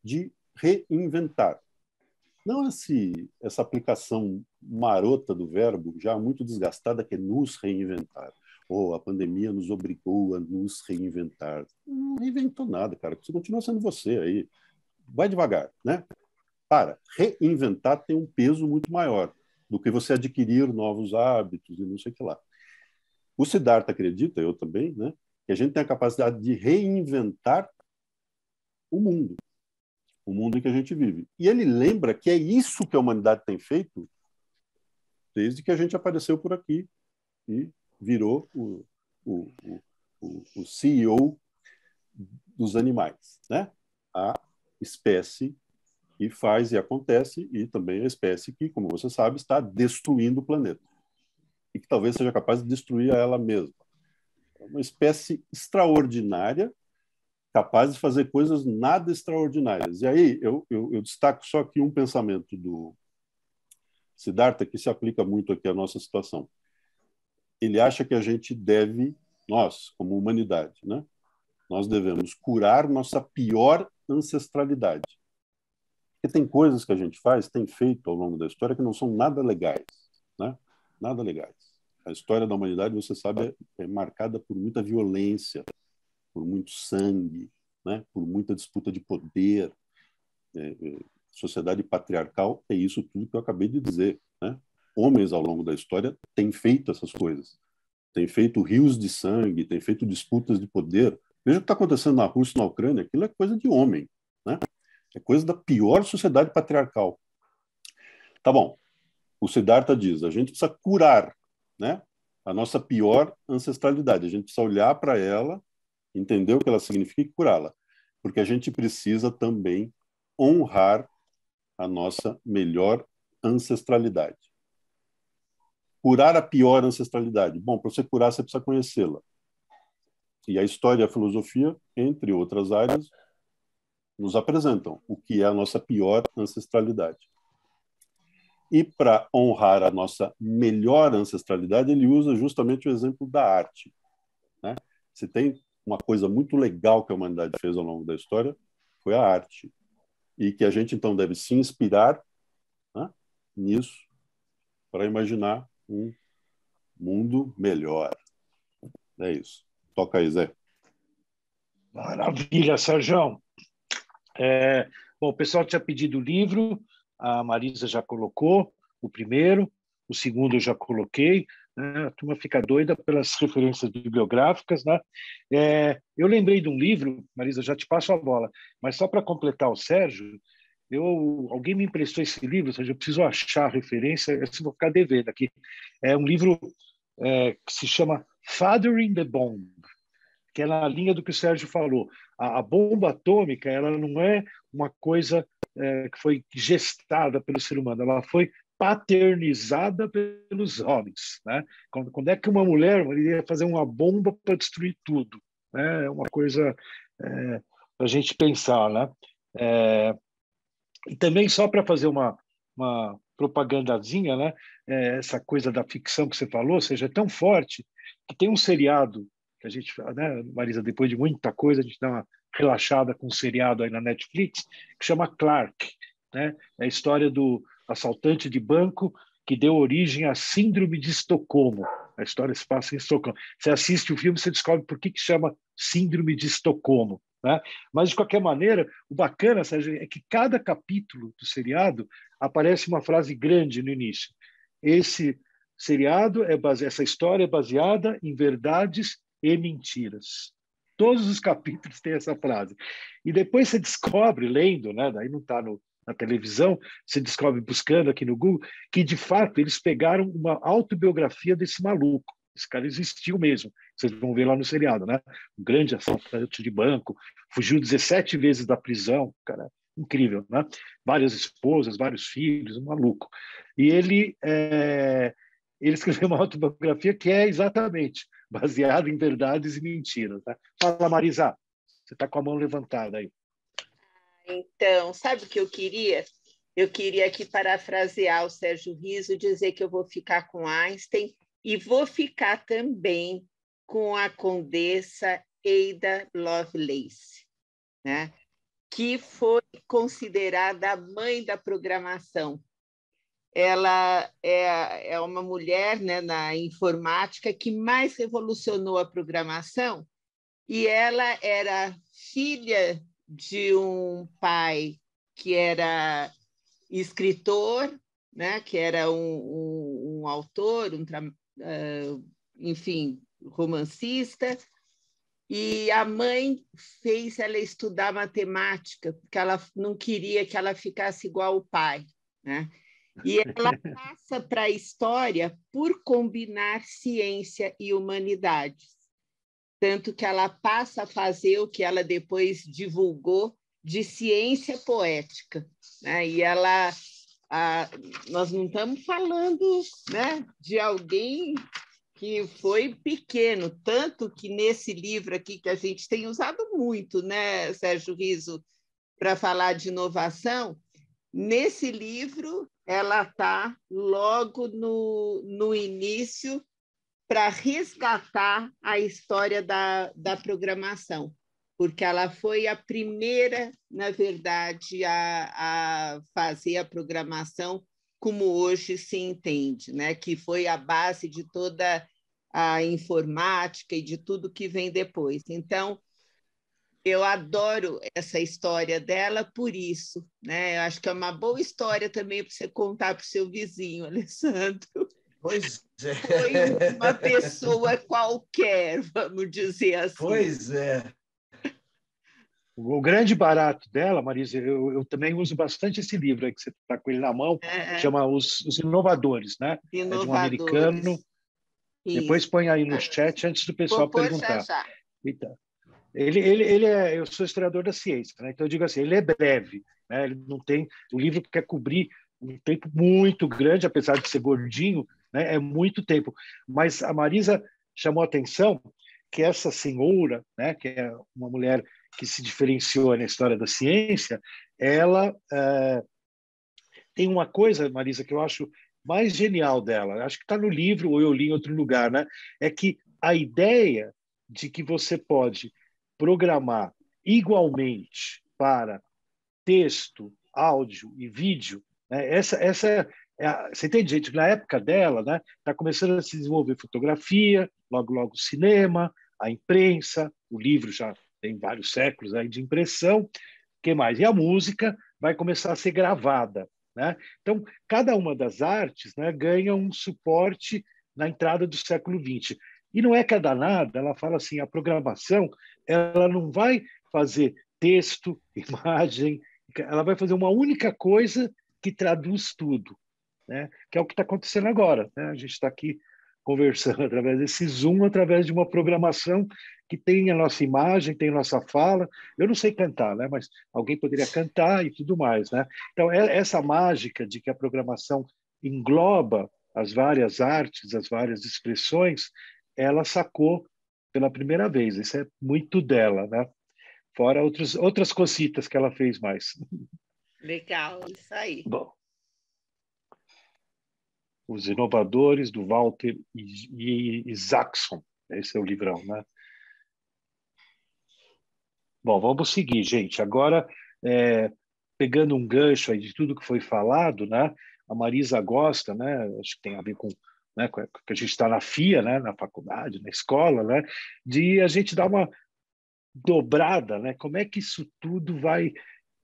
de reinventar. Não essa aplicação marota do verbo, já muito desgastada, que é nos reinventar. A pandemia nos obrigou a nos reinventar. Não reinventou nada, cara. Você continua sendo você aí. Vai devagar, né? Reinventar tem um peso muito maior do que você adquirir novos hábitos e não sei o que lá. O Siddhartha acredita, eu também, né, que a gente tem a capacidade de reinventar o mundo em que a gente vive. E ele lembra que é isso que a humanidade tem feito desde que a gente apareceu por aqui e virou o CEO dos animais, né? A espécie que faz e acontece, e também a espécie que, como você sabe, está destruindo o planeta. E que talvez seja capaz de destruir a ela mesma. É uma espécie extraordinária, capaz de fazer coisas nada extraordinárias. E aí eu destaco só aqui um pensamento do Siddhartha que se aplica muito aqui à nossa situação. Ele acha que a gente deve, nós, como humanidade, né, nós devemos curar nossa pior ancestralidade. Porque tem coisas que a gente faz, tem feito ao longo da história, que não são nada legais, né? Nada legais. A história da humanidade, você sabe, é marcada por muita violência, por muito sangue, né? Por muita disputa de poder. Sociedade patriarcal é isso tudo que eu acabei de dizer, né? Homens, ao longo da história, têm feito essas coisas. Têm feito rios de sangue, têm feito disputas de poder. Veja o que está acontecendo na Rússia e na Ucrânia. Aquilo é coisa de homem, né? É coisa da pior sociedade patriarcal. Tá bom. O Siddhartha diz, a gente precisa curar, né, a nossa pior ancestralidade. A gente precisa olhar para ela, entender o que ela significa e curá-la. Porque a gente precisa também honrar a nossa melhor ancestralidade. Curar a pior ancestralidade. Bom, para você curar, você precisa conhecê-la. E a história e a filosofia, entre outras áreas, nos apresentam o que é a nossa pior ancestralidade. E para honrar a nossa melhor ancestralidade, ele usa justamente o exemplo da arte, né? Se tem uma coisa muito legal que a humanidade fez ao longo da história, foi a arte. E que a gente, então, deve se inspirar, né, nisso para imaginar um mundo melhor. É isso. Toca aí, Zé. Maravilha, Sérgio. Bom, o pessoal tinha pedido o livro, a Marisa já colocou o primeiro, o segundo eu já coloquei, né? A turma fica doida pelas referências bibliográficas, né? Eu lembrei de um livro, Marisa, já te passo a bola, mas só para completar o Sérgio, alguém me emprestou esse livro, ou seja, eu preciso achar a referência, eu vou ficar devendo aqui. É um livro que se chama Fathering the Bomb, que é na linha do que o Sérgio falou. A bomba atômica, ela não é uma coisa que foi gestada pelo ser humano, ela foi paternizada pelos homens, né? Quando é que uma mulher iria fazer uma bomba para destruir tudo? Né? É uma coisa para a gente pensar, né? E também só para fazer uma propagandazinha, né? Essa coisa da ficção que você falou, ou seja, é tão forte que tem um seriado que a gente, né, Marisa, depois de muita coisa, a gente dá uma relaxada com um seriado aí na Netflix que chama Clark, né? É a história do assaltante de banco que deu origem à síndrome de Estocolmo. A história se passa em Estocolmo. Você assiste o filme, você descobre por que chama síndrome de Estocolmo, né? Mas, de qualquer maneira, o bacana, Sérgio, é que cada capítulo do seriado aparece uma frase grande no início. Esse seriado, essa história é baseada em verdades e mentiras. Todos os capítulos têm essa frase. E depois você descobre, lendo, né? Daí não está na televisão, você descobre buscando aqui no Google, que, de fato, eles pegaram uma autobiografia desse maluco. Esse cara existiu mesmo. Vocês vão ver lá no seriado, né? Um grande assaltante de banco, fugiu 17 vezes da prisão, cara, incrível, né? Várias esposas, vários filhos, um maluco. E ele escreveu uma autobiografia que é exatamente baseada em verdades e mentiras, né? Fala, Marisa, você está com a mão levantada aí. Então, sabe o que eu queria? Eu queria aqui parafrasear o Sérgio Riso, dizer que eu vou ficar com Einstein e vou ficar também com a condessa Ada Lovelace, né? Que foi considerada a mãe da programação. Ela é uma mulher, né, na informática que mais revolucionou a programação, e ela era filha de um pai que era escritor, né, que era um autor, enfim, romancista, e a mãe fez ela estudar matemática, porque ela não queria que ela ficasse igual ao pai, né? E ela passa para a história por combinar ciência e humanidades. Tanto que ela passa a fazer o que ela depois divulgou de ciência poética, né? E nós não estamos falando, né, de alguém que foi pequeno, tanto que nesse livro aqui que a gente tem usado muito, né, Sérgio Riso, para falar de inovação, nesse livro ela está logo no início para resgatar a história da programação, porque ela foi a primeira, na verdade, a fazer a programação como hoje se entende, né? Que foi a base de toda a informática e de tudo que vem depois. Então, eu adoro essa história dela por isso, né? Eu acho que é uma boa história também para você contar para o seu vizinho, Alessandro. Pois é. Foi uma pessoa qualquer, vamos dizer assim. Pois é. O grande barato dela, Marisa, eu também uso bastante esse livro aí que você está com ele na mão, chama Os Inovadores, né? Inovadores. É de um americano. Isso. Depois põe aí no chat antes do pessoal perguntar. Já. Então, eu sou historiador da ciência, né? Então eu digo assim, ele é breve, né? Ele não tem, o livro quer cobrir um tempo muito grande, apesar de ser gordinho, né? É muito tempo. Mas a Marisa chamou a atenção que essa senhora, né? Que é uma mulher que se diferenciou na história da ciência, ela tem uma coisa, Marisa, que eu acho mais genial dela, acho que está no livro ou eu li em outro lugar, né? É que a ideia de que você pode programar igualmente para texto, áudio e vídeo, né? Você entende, gente? Na época dela, né, está começando a se desenvolver fotografia, logo cinema, a imprensa, o livro já tem vários séculos aí de impressão, que mais? E a música vai começar a ser gravada, né? Então, cada uma das artes, né, ganha um suporte na entrada do século XX. E não é que é danada, ela fala assim, a programação ela não vai fazer texto, imagem, ela vai fazer uma única coisa que traduz tudo, né? Que é o que está acontecendo agora, né? A gente está aqui conversando através desse Zoom, através de uma programação que tem a nossa imagem, tem a nossa fala. Eu não sei cantar, né? Mas alguém poderia cantar e tudo mais, né? Então, essa mágica de que a programação engloba as várias artes, as várias expressões, ela sacou pela primeira vez. Isso é muito dela, né? Fora outras cositas que ela fez mais. Legal, isso aí. Bom, Os Inovadores, do Walter Isaacson. Esse é o livrão, né? Bom, vamos seguir, gente. Agora, pegando um gancho aí de tudo que foi falado, né? A Marisa gosta, né? Acho que tem a ver com, né, com que a gente está na FIA, né? Na faculdade, na escola, né? De a gente dar uma dobrada, né? Como é que isso tudo vai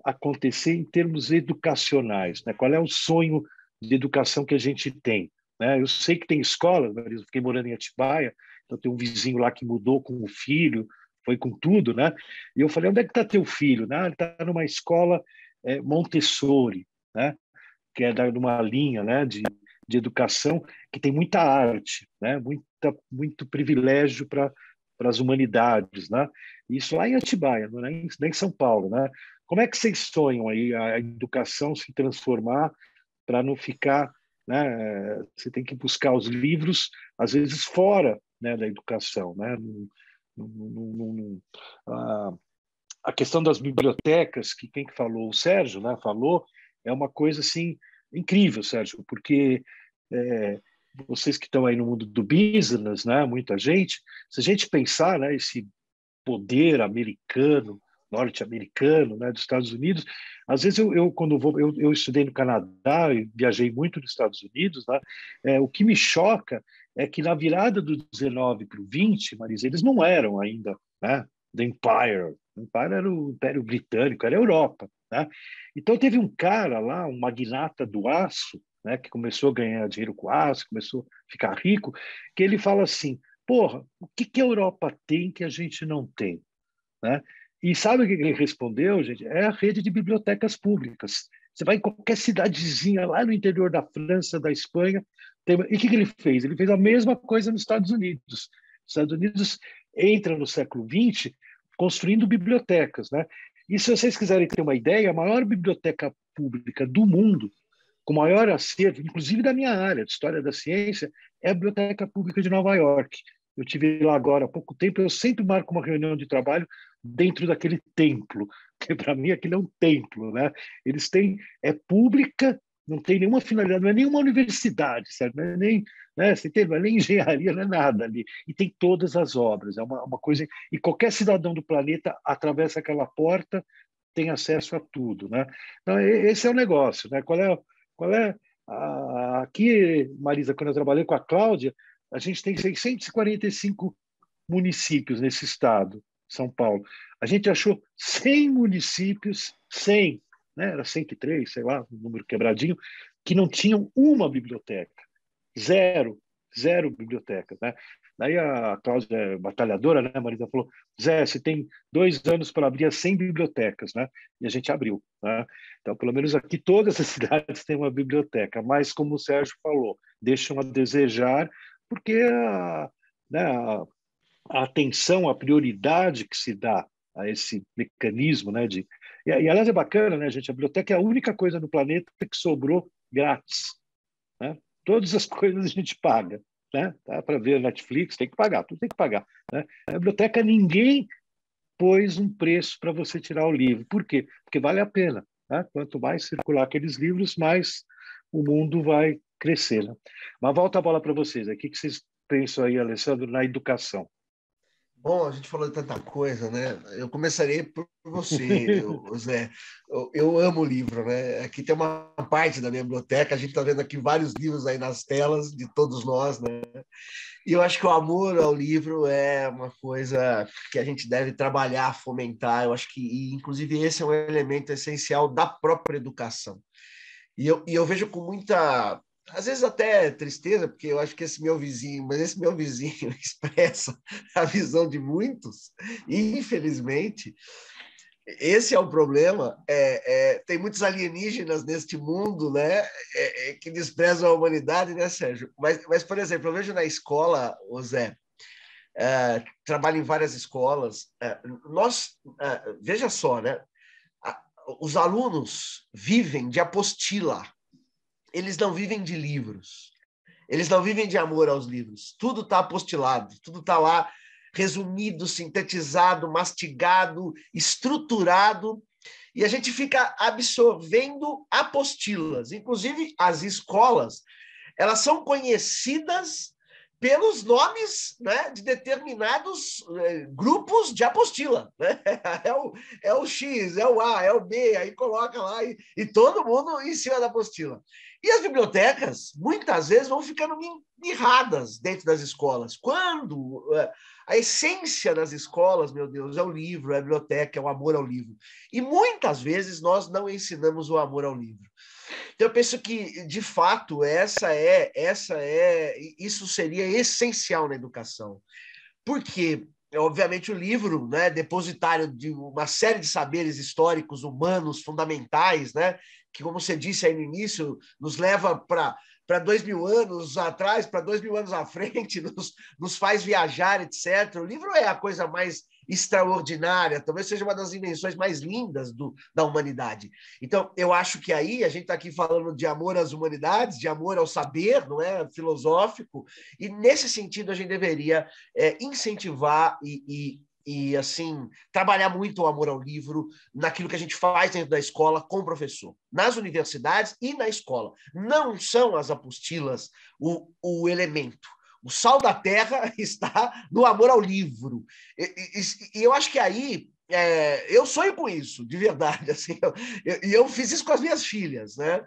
acontecer em termos educacionais, né? Qual é o sonho de educação que a gente tem, né? Eu sei que tem escolas, né? Eu fiquei morando em Atibaia, então tem um vizinho lá que mudou com o filho, foi com tudo, né? E eu falei, onde é que está teu filho? Né? Ele está numa escola Montessori, né? Que é de uma linha, né? De educação que tem muita arte, né? Muito privilégio para as humanidades, né? Isso lá em Atibaia, não é nem em São Paulo, né? Como é que vocês sonham aí a educação se transformar para não ficar, né? Você tem que buscar os livros às vezes fora, né, da educação, né? A questão das bibliotecas, que quem que falou, o Sérgio, né, falou, é uma coisa assim incrível, Sérgio, porque vocês que estão aí no mundo do business, né, muita gente, se a gente pensar, né, esse poder americano, norte-americano, né, dos Estados Unidos. Às vezes eu quando eu estudei no Canadá e viajei muito nos Estados Unidos, né, o que me choca é que na virada do 19 para o 20, Marisa, eles não eram ainda, né, the Empire. O Empire era o Império Britânico, era a Europa, né? Então teve um cara lá, um magnata do aço, né, que começou a ganhar dinheiro com aço, começou a ficar rico, que ele fala assim: porra, o que a Europa tem que a gente não tem, né? E sabe o que ele respondeu, gente? É a rede de bibliotecas públicas. Você vai em qualquer cidadezinha lá no interior da França, da Espanha, e o que ele fez? Ele fez a mesma coisa nos Estados Unidos. Os Estados Unidos entra no século XX construindo bibliotecas, né? E se vocês quiserem ter uma ideia, a maior biblioteca pública do mundo, com maior acervo, inclusive da minha área, de História da Ciência, é a Biblioteca Pública de Nova York. Eu estive lá agora há pouco tempo, eu sempre marco uma reunião de trabalho dentro daquele templo, que para mim aquilo é um templo, né? Eles têm, é pública, não tem nenhuma finalidade, não é nenhuma universidade, certo? Não é nem, né, você tem, não é nem engenharia, não é nada ali. E tem todas as obras, é uma coisa... E qualquer cidadão do planeta atravessa aquela porta, tem acesso a tudo, né? Então, esse é o negócio, né? Qual é aqui, Marisa, quando eu trabalhei com a Cláudia, a gente tem 645 municípios nesse estado, São Paulo. A gente achou 100 municípios, 100, né? Era 103, sei lá, um número quebradinho, que não tinham uma biblioteca. Zero bibliotecas, né? Daí a Cláudia, batalhadora, né, Marisa, falou: Zé, você tem 2 anos para abrir as 100 bibliotecas, né? E a gente abriu, né? Então, pelo menos aqui todas as cidades têm uma biblioteca, mas como o Sérgio falou, deixam a desejar, porque né, a atenção, a prioridade que se dá a esse mecanismo, né, aliás é bacana, né, gente? A biblioteca é a única coisa no planeta que sobrou grátis, né? Todas as coisas a gente paga, né? Tá? Para ver Netflix tem que pagar, tudo tem que pagar, né? A biblioteca ninguém pôs um preço para você tirar o livro. Por quê? Porque vale a pena. né? Quanto mais circular aqueles livros, mais o mundo vai crescer. Né? Mas volta a bola para vocês. O que vocês pensam aí, Alessandro, na educação? Bom, a gente falou de tanta coisa, né? Eu começarei por você, Zé. Eu amo livro, né? Aqui tem uma parte da minha biblioteca, a gente está vendo aqui vários livros aí nas telas de todos nós, né? E eu acho que o amor ao livro é uma coisa que a gente deve trabalhar, fomentar. Eu acho que, inclusive, esse é um elemento essencial da própria educação. E eu vejo com muita, às vezes até tristeza, porque eu acho que esse meu vizinho expressa a visão de muitos, e infelizmente esse é o problema. Tem muitos alienígenas neste mundo, né, que desprezam a humanidade, né, Sérgio? Mas, por exemplo, eu vejo na escola, o Zé, trabalho em várias escolas, veja só, né? Os alunos vivem de apostila, eles não vivem de livros, eles não vivem de amor aos livros. Tudo está apostilado, tudo está lá resumido, sintetizado, mastigado, estruturado, e a gente fica absorvendo apostilas. Inclusive, as escolas, elas são conhecidas pelos nomes, né, de determinados grupos de apostila. Né? É o X, é o A, é o B, aí coloca lá e todo mundo em cima da apostila. E as bibliotecas, muitas vezes, vão ficando mirradas dentro das escolas. Quando a essência das escolas, meu Deus, é o livro, é a biblioteca, é o amor ao livro. E muitas vezes nós não ensinamos o amor ao livro. Então, eu penso que, de fato, isso seria essencial na educação. Porque, obviamente, o livro, né, depositário de uma série de saberes históricos, humanos, fundamentais, né, que, como você disse aí no início, nos leva para 2000 anos atrás, para 2000 anos à frente, nos faz viajar, etc. O livro é a coisa mais extraordinária, talvez seja uma das invenções mais lindas da humanidade. Então, eu acho que aí a gente está aqui falando de amor às humanidades, de amor ao saber, não é, filosófico, e nesse sentido a gente deveria incentivar e assim trabalhar muito o amor ao livro naquilo que a gente faz dentro da escola com o professor, nas universidades e na escola. Não são as apostilas o elemento. O sal da terra está no amor ao livro. E eu acho que aí eu sonho com isso, de verdade. Assim, eu fiz isso com as minhas filhas, né?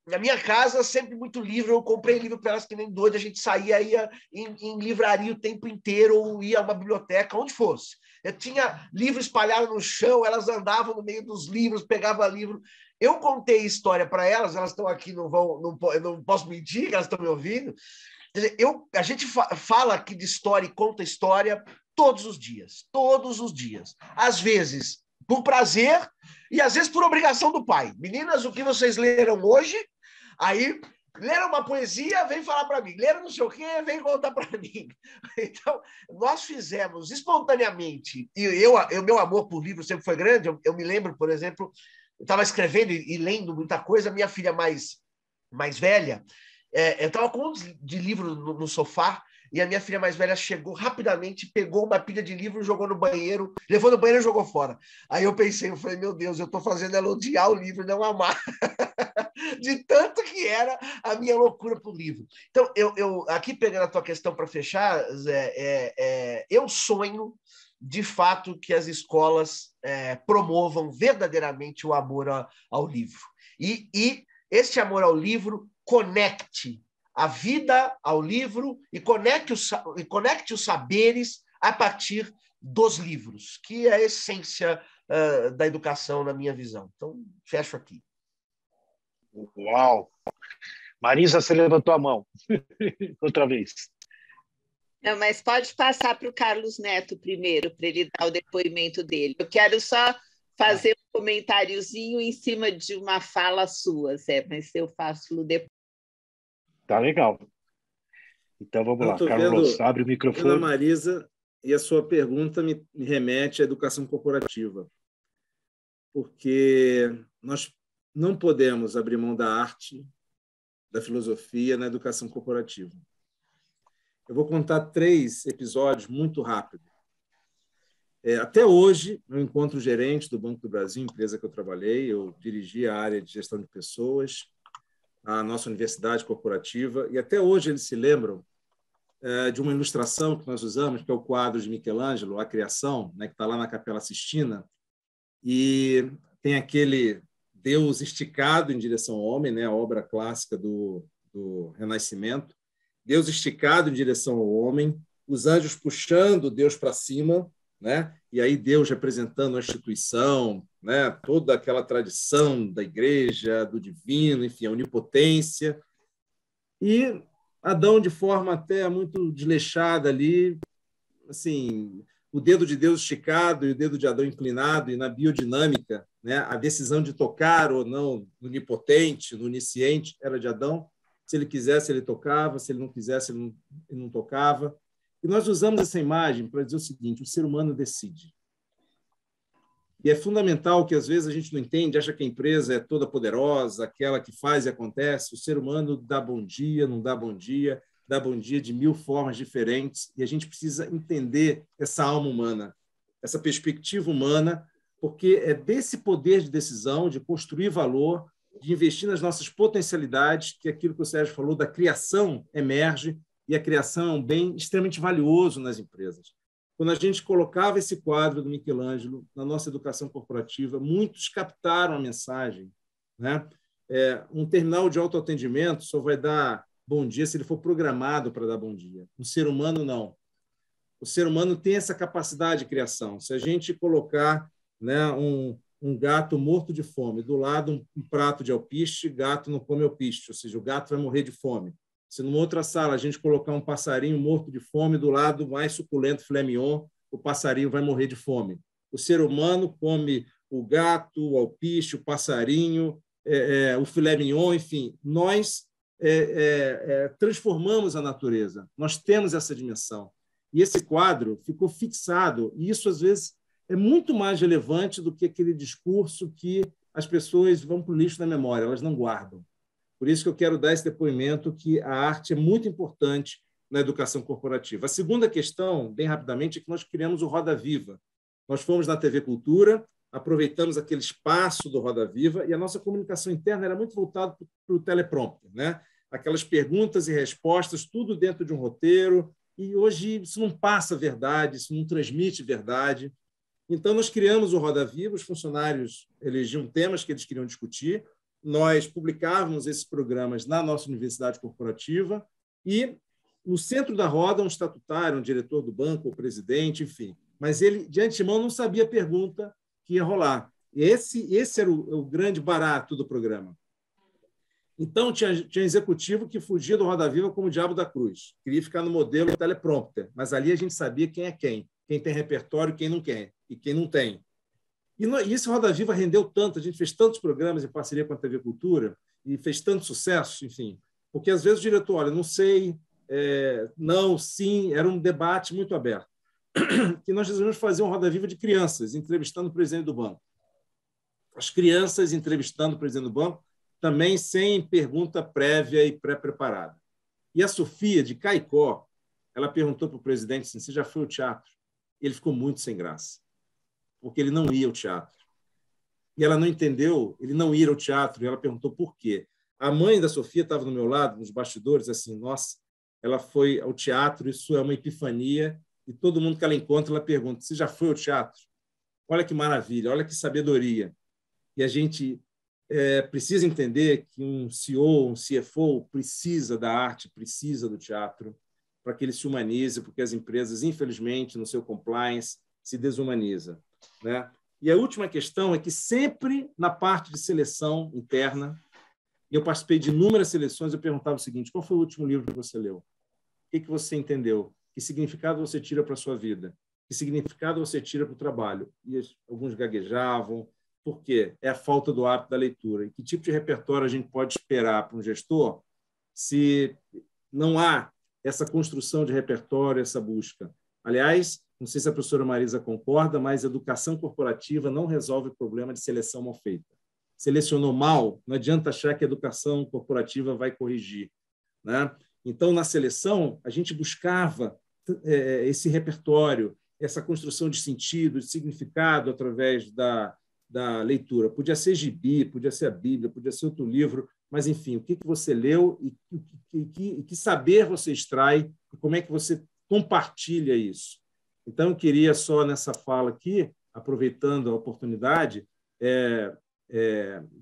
Na minha casa, sempre muito livro. Eu comprei livro para elas que nem doida. A gente ia em livraria o tempo inteiro, ou ia a uma biblioteca, onde fosse. Eu tinha livro espalhado no chão, elas andavam no meio dos livros, pegavam livro. Eu contei história para elas, elas estão aqui, não posso mentir, elas estão me ouvindo. A gente fala aqui de história e conta história todos os dias. Às vezes por prazer e às vezes por obrigação do pai. Meninas, o que vocês leram hoje? Aí leram uma poesia, vem falar para mim. Leram não sei o quê, vem contar para mim. Então, nós fizemos espontaneamente. E meu amor por livro sempre foi grande. Eu me lembro, por exemplo, eu estava escrevendo e lendo muita coisa. Minha filha mais velha, eu estava com um de livro no sofá e a minha filha mais velha chegou rapidamente, pegou uma pilha de livro, jogou no banheiro, levou no banheiro e jogou fora. Aí eu falei, meu Deus, eu estou fazendo ela odiar o livro e não amar. De tanto que era a minha loucura por livro. Então, eu aqui pegando a tua questão para fechar, Zé, eu sonho, de fato, que as escolas promovam verdadeiramente o amor ao livro. E este amor ao livro conecte a vida ao livro e conecte os saberes a partir dos livros, que é a essência da educação, na minha visão. Então, fecho aqui. Uau! Marisa, você levantou a mão. Outra vez. Não, mas pode passar para o Carlos Neto primeiro, para ele dar o depoimento dele. Eu quero só fazer um comentáriozinho em cima de uma fala sua, Zé, mas eu faço depois. Tá legal. Então vamos lá, Carlos, abre o microfone. Ana Marisa, e a sua pergunta me remete à educação corporativa, porque nós não podemos abrir mão da arte, da filosofia na educação corporativa. Eu vou contar 3 episódios muito rápido. Até hoje, eu encontro gerente do Banco do Brasil, empresa que eu trabalhei, eu dirigi a área de gestão de pessoas, a nossa universidade corporativa, e até hoje eles se lembram de uma ilustração que nós usamos, que é o quadro de Michelangelo, A Criação, né, que está lá na Capela Sistina, e tem aquele Deus esticado em direção ao homem, né, a obra clássica do Renascimento, Deus esticado em direção ao homem, os anjos puxando Deus para cima, né? E aí Deus representando a instituição, né? Toda aquela tradição da igreja, do divino, enfim, a onipotência. E Adão, de forma até muito desleixada ali, assim, o dedo de Deus esticado e o dedo de Adão inclinado, e na biodinâmica, né? A decisão de tocar ou não no onipotente, no onisciente, era de Adão. Se ele quisesse, ele tocava, se ele não quisesse, ele não tocava. E nós usamos essa imagem para dizer o seguinte: o ser humano decide. E é fundamental que, às vezes, a gente não entende, acha que a empresa é toda poderosa, aquela que faz e acontece. O ser humano dá bom dia, não dá bom dia de 1000 formas diferentes, e a gente precisa entender essa alma humana, essa perspectiva humana, porque é desse poder de decisão, de construir valor, de investir nas nossas potencialidades, que aquilo que o Sérgio falou da criação emerge, e a criação é um bem extremamente valioso nas empresas. Quando a gente colocava esse quadro do Michelangelo na nossa educação corporativa, muitos captaram a mensagem, né? Um terminal de autoatendimento só vai dar bom dia se ele for programado para dar bom dia. Um ser humano, não. O ser humano tem essa capacidade de criação. Se a gente colocar, né, um gato morto de fome, do lado um prato de alpiste, gato não come alpiste, ou seja, o gato vai morrer de fome. Se numa outra sala a gente colocar um passarinho morto de fome, do lado mais suculento filé mignon, o passarinho vai morrer de fome. O ser humano come o gato, o alpiste, o passarinho, o filé mignon, enfim. Nós transformamos a natureza. Nós temos essa dimensão. E esse quadro ficou fixado, e isso, às vezes, é muito mais relevante do que aquele discurso que as pessoas vão para o lixo da memória, elas não guardam. Por isso que eu quero dar esse depoimento que a arte é muito importante na educação corporativa. A segunda questão, bem rapidamente, é que nós criamos o Roda Viva. Nós fomos na TV Cultura, aproveitamos aquele espaço do Roda Viva, e a nossa comunicação interna era muito voltada para o teleprompter, né? Aquelas perguntas e respostas, tudo dentro de um roteiro, e hoje isso não passa verdade, isso não transmite verdade. Então, nós criamos o Roda Viva, os funcionários elegiam temas que eles queriam discutir, nós publicávamos esses programas na nossa universidade corporativa e, no centro da roda, um estatutário, um diretor do banco, o presidente, enfim. Mas ele, de antemão, não sabia a pergunta que ia rolar. E esse era o grande barato do programa. Então, tinha executivo que fugia do Roda Viva como o diabo da cruz. Queria ficar no modelo teleprompter, mas ali a gente sabia quem é quem tem repertório, quem não quer e quem não tem. E esse Roda Viva rendeu tanto, a gente fez tantos programas em parceria com a TV Cultura e fez tanto sucesso, enfim, porque às vezes o diretor, olha, não sei, não, sim, era um debate muito aberto. Que nós resolvemos fazer um Roda Viva de crianças, entrevistando o presidente do banco. As crianças entrevistando o presidente do banco, também sem pergunta prévia e pré-preparada. E a Sofia, de Caicó, ela perguntou para o presidente assim, você já foi ao teatro? Ele ficou muito sem graça, porque ele não ia ao teatro. E ela não entendeu ele não ir ao teatro, e ela perguntou por quê. A mãe da Sofia estava do meu lado, nos bastidores, assim, nossa, ela foi ao teatro, isso é uma epifania, e todo mundo que ela encontra, ela pergunta, você já foi ao teatro? Olha que maravilha, olha que sabedoria. E a gente precisa entender que um CEO, um CFO precisa da arte, precisa do teatro, para que ele se humanize, porque as empresas, infelizmente, no seu compliance, se desumanizam, né? E a última questão é que sempre na parte de seleção interna, e eu participei de inúmeras seleções, eu perguntava o seguinte, qual foi o último livro que você leu? O que você entendeu? Que significado você tira para a sua vida? Que significado você tira para o trabalho? E alguns gaguejavam. Por quê? É a falta do hábito da leitura. E que tipo de repertório a gente pode esperar para um gestor se não há essa construção de repertório, essa busca? Aliás, não sei se a professora Marisa concorda, mas a educação corporativa não resolve o problema de seleção mal feita. Selecionou mal, não adianta achar que a educação corporativa vai corrigir, né? Então, na seleção, a gente buscava esse repertório, essa construção de sentido, de significado através da leitura? Podia ser gibi, podia ser a Bíblia, podia ser outro livro, mas, enfim, o que você leu e que saber você extrai e como é que você compartilha isso? Então, eu queria só, nessa fala aqui, aproveitando a oportunidade,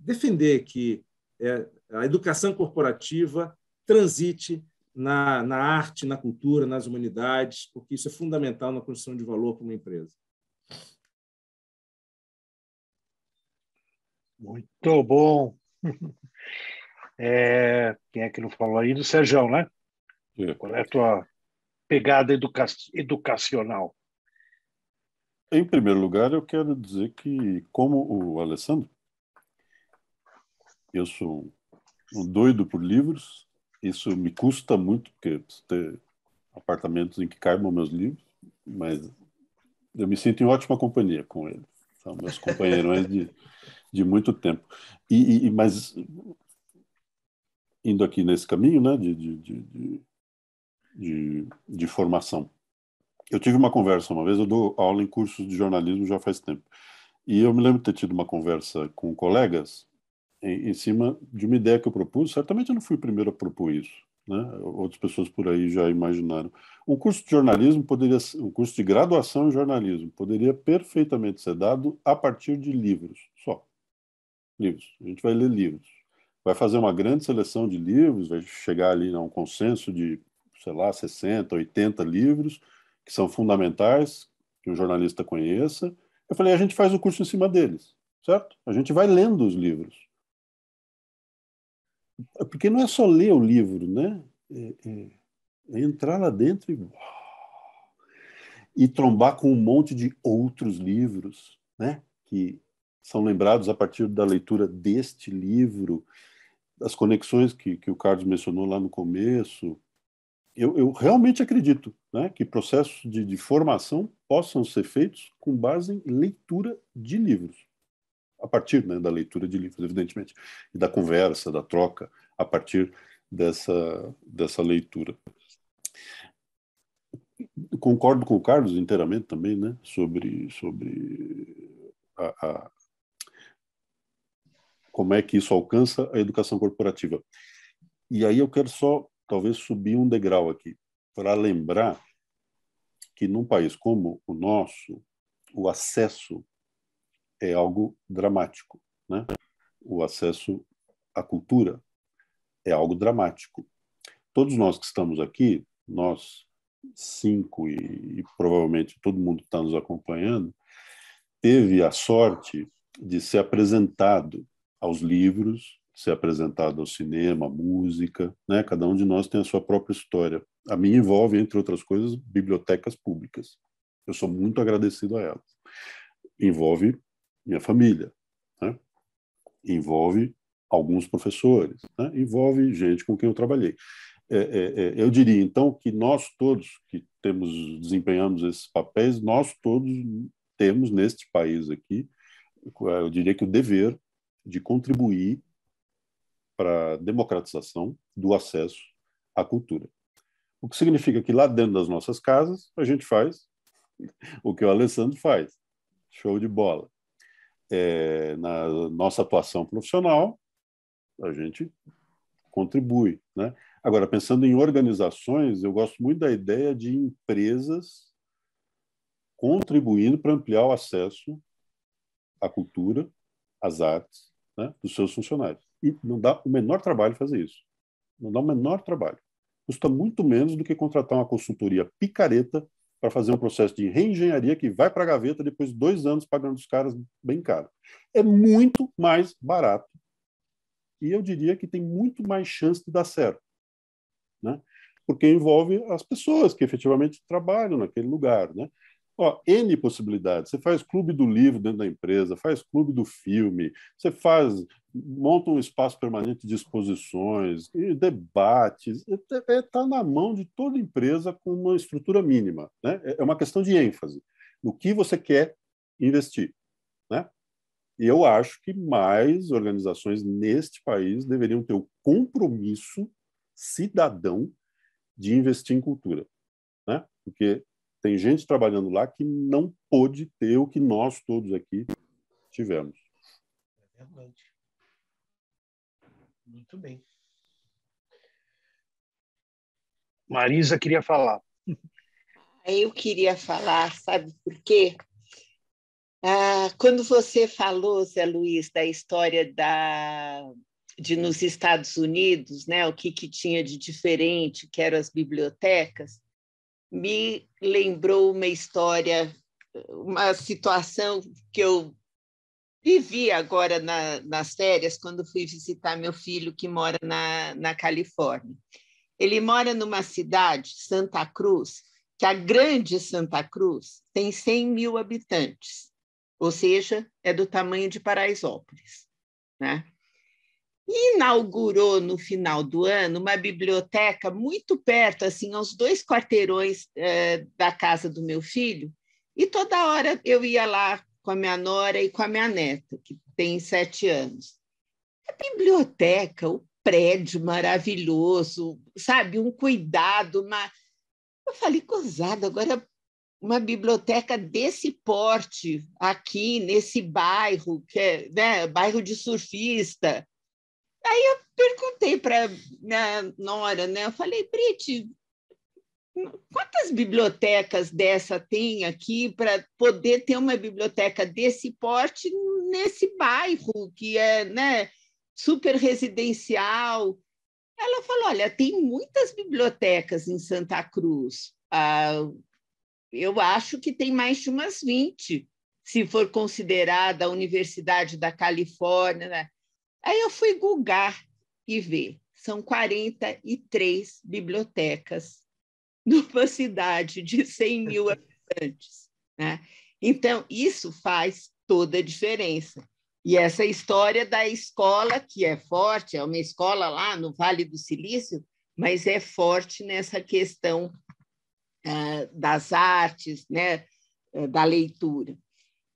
defender que a educação corporativa transite na arte, na cultura, nas humanidades, porque isso é fundamental na construção de valor para uma empresa. Muito bom. Quem é que não falou aí? Do Sérgio, né? Qual é a tua pegada educacional? Em primeiro lugar, eu quero dizer que, como o Alessandro, eu sou um doido por livros. Isso me custa muito, porque preciso ter apartamentos em que caibam meus livros, mas eu me sinto em ótima companhia com eles. São meus companheirões de muito tempo. Mas, indo aqui nesse caminho, né, de formação, eu tive uma conversa uma vez, eu dou aula em cursos de jornalismo já faz tempo, e eu me lembro de ter tido uma conversa com colegas em cima de uma ideia que eu propus. Certamente eu não fui o primeiro a propor isso, né? Outras pessoas por aí já imaginaram. Um curso de jornalismo um curso de graduação em jornalismo poderia perfeitamente ser dado a partir de livros, só. Livros. A gente vai ler livros. Vai fazer uma grande seleção de livros, vai chegar ali a um consenso de, sei lá, 60, 80 livros que são fundamentais, que um jornalista conheça. Eu falei, a gente faz o curso em cima deles, certo? A gente vai lendo os livros. Porque não é só ler o livro, né? É entrar lá dentro e trombar com um monte de outros livros, né? Que são lembrados a partir da leitura deste livro, as conexões que o Carlos mencionou lá no começo. Eu realmente acredito, né, que processos de formação possam ser feitos com base em leitura de livros. A partir, né, da leitura de livros, evidentemente, e da conversa, da troca, a partir dessa leitura. Eu concordo com o Carlos inteiramente também, né, sobre como é que isso alcança a educação corporativa. E aí eu quero só, talvez, subir um degrau aqui, para lembrar que num país como o nosso, o acesso é algo dramático, né? O acesso à cultura é algo dramático. Todos nós que estamos aqui, nós 5 e provavelmente todo mundo que está nos acompanhando, teve a sorte de ser apresentado aos livros, ser apresentado ao cinema, à música, né? Cada um de nós tem a sua própria história. A minha envolve, entre outras coisas, bibliotecas públicas. Eu sou muito agradecido a elas. Envolve minha família, né? Envolve alguns professores, né? Envolve gente com quem eu trabalhei. Eu diria, então, que nós todos que desempenhamos esses papéis, nós todos temos neste país aqui, eu diria que o dever de contribuir para a democratização do acesso à cultura. O que significa que lá dentro das nossas casas a gente faz o que o Alessandro faz. Show de bola. Na nossa atuação profissional, a gente contribui, né? Agora, pensando em organizações, eu gosto muito da ideia de empresas contribuindo para ampliar o acesso à cultura, às artes, né, dos seus funcionários. E não dá o menor trabalho fazer isso. Não dá o menor trabalho. Custa muito menos do que contratar uma consultoria picareta para fazer um processo de reengenharia que vai para a gaveta depois de 2 anos pagando os caras bem caro. É muito mais barato. E eu diria que tem muito mais chance de dar certo, né? Porque envolve as pessoas que efetivamente trabalham naquele lugar, né? N possibilidades. Você faz clube do livro dentro da empresa, faz clube do filme, você monta um espaço permanente de exposições, debates. Está na mão de toda empresa com uma estrutura mínima, né? É uma questão de ênfase no que você quer investir, né? E eu acho que mais organizações neste país deveriam ter o compromisso cidadão de investir em cultura, né? Porque Tem gente trabalhando lá que não pôde ter o que nós todos aqui tivemos. É verdade. Muito bem. Marisa queria falar. Eu queria falar, sabe por quê? Quando você falou, Zé Luiz, da história de nos Estados Unidos, né, o que tinha de diferente, que eram as bibliotecas, me lembrou uma história, uma situação que eu vivi agora nas férias, quando fui visitar meu filho, que mora na Califórnia. Ele mora numa cidade, Santa Cruz, que a grande Santa Cruz tem 100 mil habitantes, ou seja, é do tamanho de Paraisópolis, né? E inaugurou, no final do ano, uma biblioteca muito perto, assim, aos 2 quarteirões da casa do meu filho, e toda hora eu ia lá com a minha nora e com a minha neta, que tem 7 anos. A biblioteca, o prédio maravilhoso, sabe? Um cuidado. Eu falei, gozado, agora uma biblioteca desse porte aqui, nesse bairro, que é, né, bairro de surfista. Aí eu perguntei para minha nora, né? Eu falei, Brit, quantas bibliotecas dessa tem aqui para poder ter uma biblioteca desse porte nesse bairro que é, né, super residencial? Ela falou, olha, tem muitas bibliotecas em Santa Cruz. Eu acho que tem mais de umas 20, se for considerada a Universidade da Califórnia, né? Aí eu fui googar e ver. São 43 bibliotecas numa cidade de 100 mil habitantes, né? Então, isso faz toda a diferença. E essa história da escola, que é forte, é uma escola lá no Vale do Silício, mas é forte nessa questão das artes, né? Da leitura.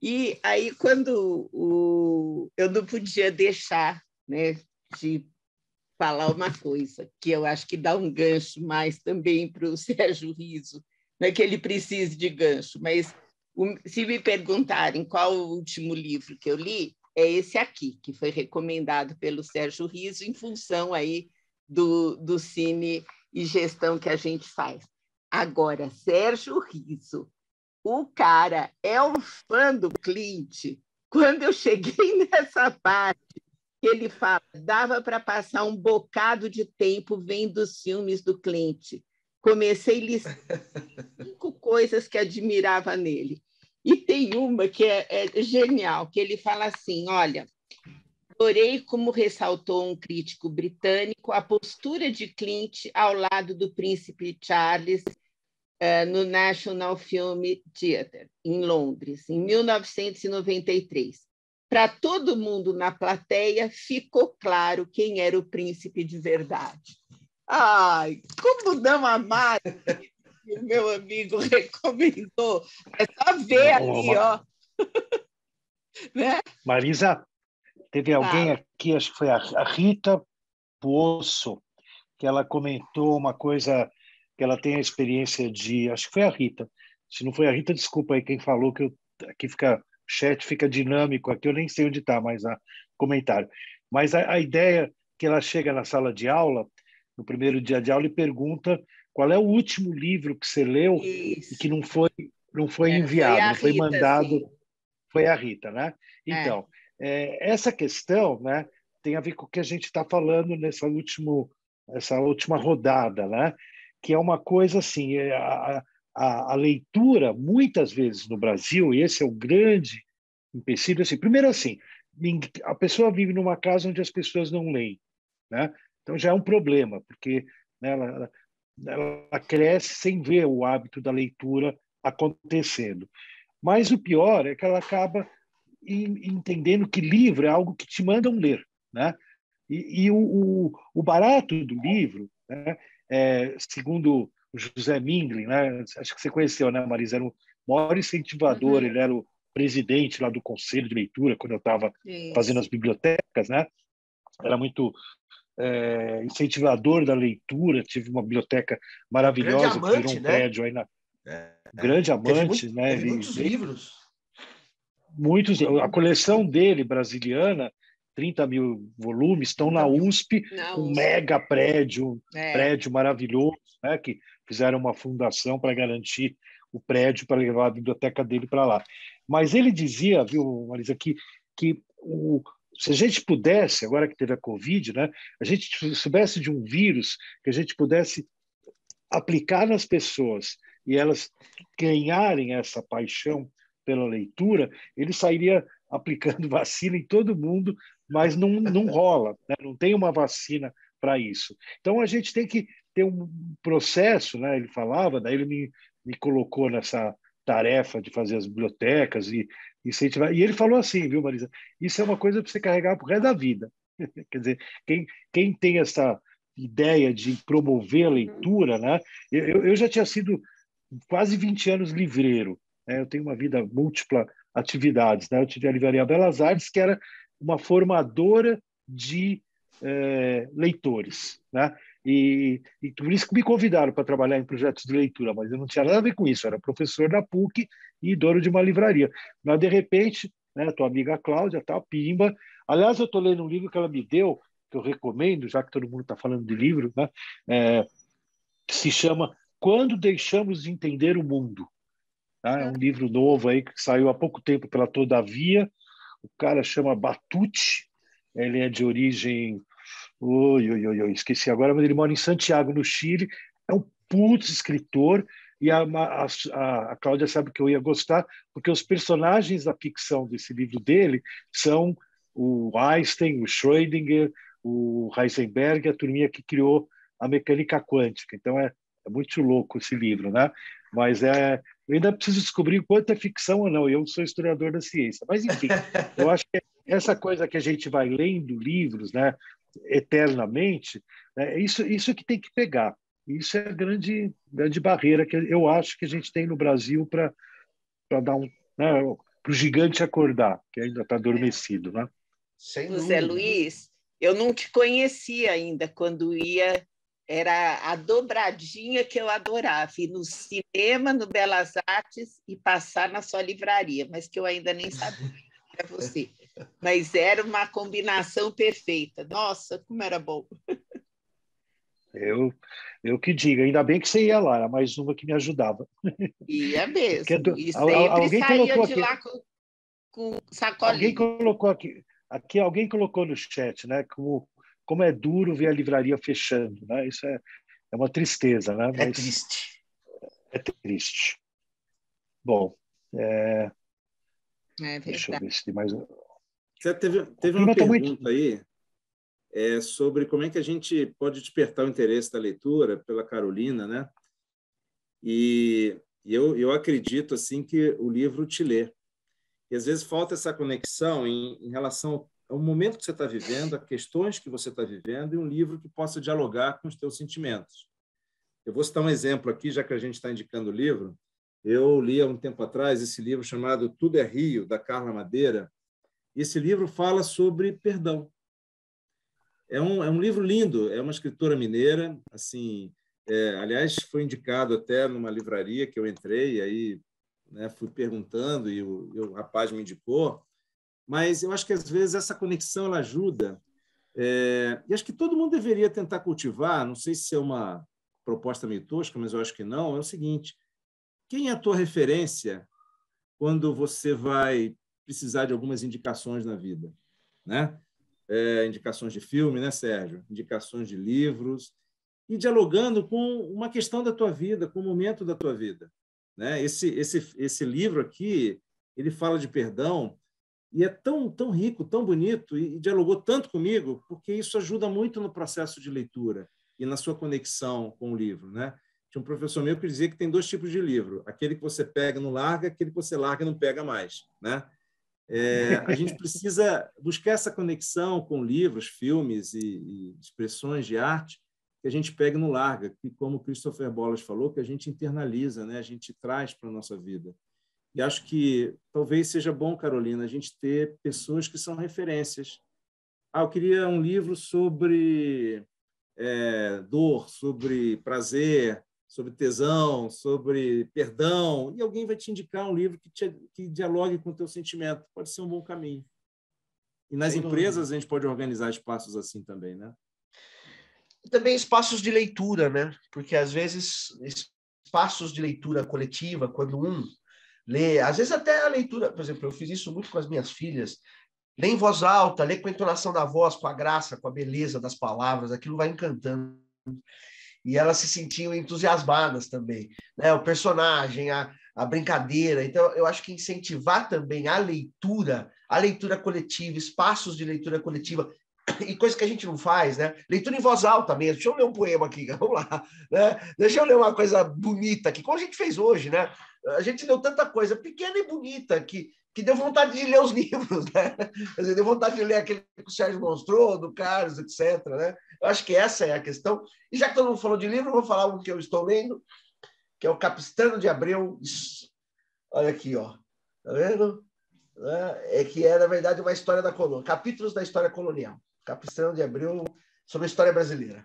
E aí, quando eu não podia deixar, né, de falar uma coisa, que eu acho que dá um gancho mais também para o Sérgio Riso, não é que ele precise de gancho, mas se me perguntarem qual o último livro que eu li, é esse aqui, que foi recomendado pelo Sérgio Riso em função aí do Cine e Gestão que a gente faz. Agora, Sérgio Riso, o cara é um fã do Clint. Quando eu cheguei nessa parte, ele fala, dava para passar um bocado de tempo vendo os filmes do Clint. Comecei a listar 5 coisas que admirava nele. E tem uma que é genial, que ele fala assim, olha, adorei como ressaltou um crítico britânico a postura de Clint ao lado do príncipe Charles no National Film Theatre, em Londres, em 1993. Para todo mundo na plateia, ficou claro quem era o príncipe de verdade. Ai, como não amar? O meu amigo recomendou. É só ver ali, ó. Né? Marisa, teve alguém aqui, acho que foi a Rita Poço, que ela comentou uma coisa que ela tem a experiência de... Acho que foi a Rita. Se não foi a Rita, desculpa aí quem falou, que aqui fica... O chat fica dinâmico aqui, eu nem sei onde está, mas comentário. Mas a ideia que ela chega na sala de aula, no primeiro dia de aula, e pergunta qual é o último livro que você leu e que não foi enviado, não foi Rita, mandado. sim. Foi a Rita, né? Então, essa questão, né, tem a ver com o que a gente está falando essa última rodada, né? Que é uma coisa assim, a leitura, muitas vezes no Brasil, e esse é o grande empecilho, assim, primeiro assim, a pessoa vive numa casa onde as pessoas não leem, né? Então já é um problema, porque, né, ela cresce sem ver o hábito da leitura acontecendo. Mas o pior é que ela acaba entendendo que livro é algo que te mandam ler, né? E o barato do livro, né, segundo o José Mindlin, né, acho que você conheceu, né, Marisa? Era o maior incentivador, ele era o presidente lá do Conselho de Leitura, quando eu estava fazendo as bibliotecas, né? Era muito incentivador da leitura, tive uma biblioteca maravilhosa, grande amante, que virou um né? prédio aí grande amante, né? Teve muitos livros. Muitos, a coleção dele, brasiliana, 30 mil volumes, estão na USP, com um mega prédio maravilhoso, né? Que fizeram uma fundação para garantir o prédio para levar a biblioteca dele para lá. Mas ele dizia, viu, Marisa, que se a gente pudesse, agora que teve a Covid, né, a gente soubesse de um vírus que a gente pudesse aplicar nas pessoas e elas ganharem essa paixão pela leitura, ele sairia aplicando vacina em todo mundo, mas não rola, né? Não tem uma vacina para isso. Então, a gente tem que ter um processo, né? Ele falava, daí ele me colocou nessa tarefa de fazer as bibliotecas e incentivar. E ele falou assim, viu, Marisa? Isso é uma coisa para você carregar para o resto da vida. Quer dizer, quem tem essa ideia de promover a leitura, né? Eu já tinha sido quase 20 anos livreiro, né? Eu tenho uma vida múltipla atividades, né? Eu tive a Livraria Belas Artes, que era uma formadora de leitores, né? E por isso que me convidaram para trabalhar em projetos de leitura, mas eu não tinha nada a ver com isso, eu era professor da PUC e dono de uma livraria. Mas, de repente, né, tua amiga Cláudia, tá, Pimba, aliás, eu estou lendo um livro que ela me deu, que eu recomendo, já que todo mundo está falando de livro, né, que se chama Quando Deixamos de Entender o Mundo. Tá? É um livro novo aí que saiu há pouco tempo pela Todavia, o cara chama Batucci, ele é de origem... esqueci agora, mas ele mora em Santiago, no Chile. É um putz escritor, e a Cláudia sabe que eu ia gostar, porque os personagens da ficção desse livro dele são o Einstein, o Schrödinger, o Heisenberg, a turminha que criou a mecânica quântica. Então é muito louco esse livro, né? Mas eu ainda preciso descobrir quanto é ficção ou não. Eu sou historiador da ciência. Mas, enfim, eu acho que essa coisa que a gente vai lendo livros, né, eternamente, né, isso que tem que pegar. Isso é a grande barreira que eu acho que a gente tem no Brasil para dar um... Né, para o gigante acordar, que ainda está adormecido, né? Sem José dúvida. Luiz, eu não te conhecia ainda quando ia... Era a dobradinha que eu adorava, ir no cinema, no Belas Artes e passar na sua livraria, mas que eu ainda nem sabia que era você. Mas era uma combinação perfeita. Nossa, como era bom. Eu que digo, ainda bem que você ia lá, era mais uma que me ajudava. Ia mesmo, e sempre alguém saía colocou de aqui, lá com sacolinha. Alguém colocou no chat, né? Como é duro ver a livraria fechando, né? Isso é uma tristeza, né? É triste. É triste. Bom, deixa eu Verdade. ver se tem mais... Você teve uma pergunta aí sobre como é que a gente pode despertar o interesse da leitura pela Carolina, né? E eu acredito assim que o livro te lê. E às vezes falta essa conexão em relação ao momento que você está vivendo, a questões que você está vivendo, e um livro que possa dialogar com os teus sentimentos. Eu vou citar um exemplo aqui, já que a gente está indicando o livro. Eu li há um tempo atrás esse livro chamado Tudo é Rio, da Carla Madeira. E esse livro fala sobre perdão. É um livro lindo, é uma escritora mineira, assim, aliás, foi indicado até numa livraria que eu entrei, aí, né, fui perguntando e o rapaz me indicou, mas eu acho que às vezes essa conexão ela ajuda, e acho que todo mundo deveria tentar cultivar, não sei se é uma proposta meio tosca, mas eu acho que não, é o seguinte: quem é a tua referência quando você vai precisar de algumas indicações na vida, né? Indicações de filme, né, Sérgio? Indicações de livros, e dialogando com uma questão da tua vida, com o momento da tua vida, né? Esse livro aqui, ele fala de perdão e é tão rico, tão bonito, e dialogou tanto comigo, porque isso ajuda muito no processo de leitura e na sua conexão com o livro, né? Tinha um professor meu que dizia que tem 2 tipos de livro: aquele que você pega e não larga, aquele que você larga e não pega mais, né? A gente precisa buscar essa conexão com livros, filmes e expressões de arte que a gente pega e não larga, que, como Christopher Bollas falou, que a gente internaliza, né? A gente traz para a nossa vida. E acho que talvez seja bom, Carolina, a gente ter pessoas que são referências. Eu queria um livro sobre dor, sobre prazer, sobre tesão, sobre perdão, e alguém vai te indicar um livro que dialogue com o teu sentimento. Pode ser um bom caminho. E nas empresas a gente pode organizar espaços assim também, né? Também espaços de leitura, né? Porque às vezes espaços de leitura coletiva, quando um lê, às vezes até a leitura, por exemplo, eu fiz isso muito com as minhas filhas, lê em voz alta, lê com a entonação da voz, com a graça, com a beleza das palavras, aquilo vai encantando. E elas se sentiam entusiasmadas também, né? O personagem, a brincadeira. Então, eu acho que incentivar também a leitura coletiva, espaços de leitura coletiva, e coisa que a gente não faz, né? Leitura em voz alta mesmo. Deixa eu ler um poema aqui, vamos lá, né? Deixa eu ler uma coisa bonita aqui, como a gente fez hoje, né? A gente leu tanta coisa pequena e bonita que deu vontade de ler os livros, né? Quer dizer, deu vontade de ler aquele que o Sérgio mostrou, do Carlos, etc., né? Eu acho que essa é a questão. E já que todo mundo falou de livro, eu vou falar um que eu estou lendo, que é o Capistrano de Abreu. Olha aqui, ó. Tá vendo? É que é, na verdade, uma história da colônia. Capítulos da história colonial. Capistrano de Abreu sobre a história brasileira.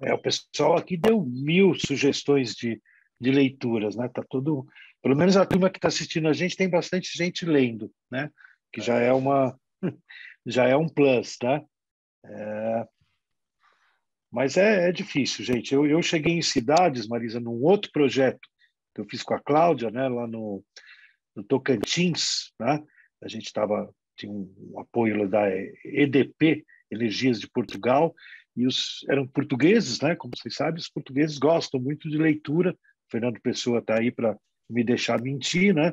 O pessoal aqui deu 1000 sugestões de leituras, né? Tá tudo, pelo menos a turma que está assistindo a gente tem bastante gente lendo, né? Que já é um plus, tá? Mas é difícil, gente. Eu cheguei em cidades, Marisa, num outro projeto que eu fiz com a Cláudia, né? Lá no Tocantins, né? A gente tinha um apoio da EDP, Energias de Portugal, e eram portugueses, né? Como vocês sabem, os portugueses gostam muito de leitura. O Fernando Pessoa está aí para me deixar mentir, né?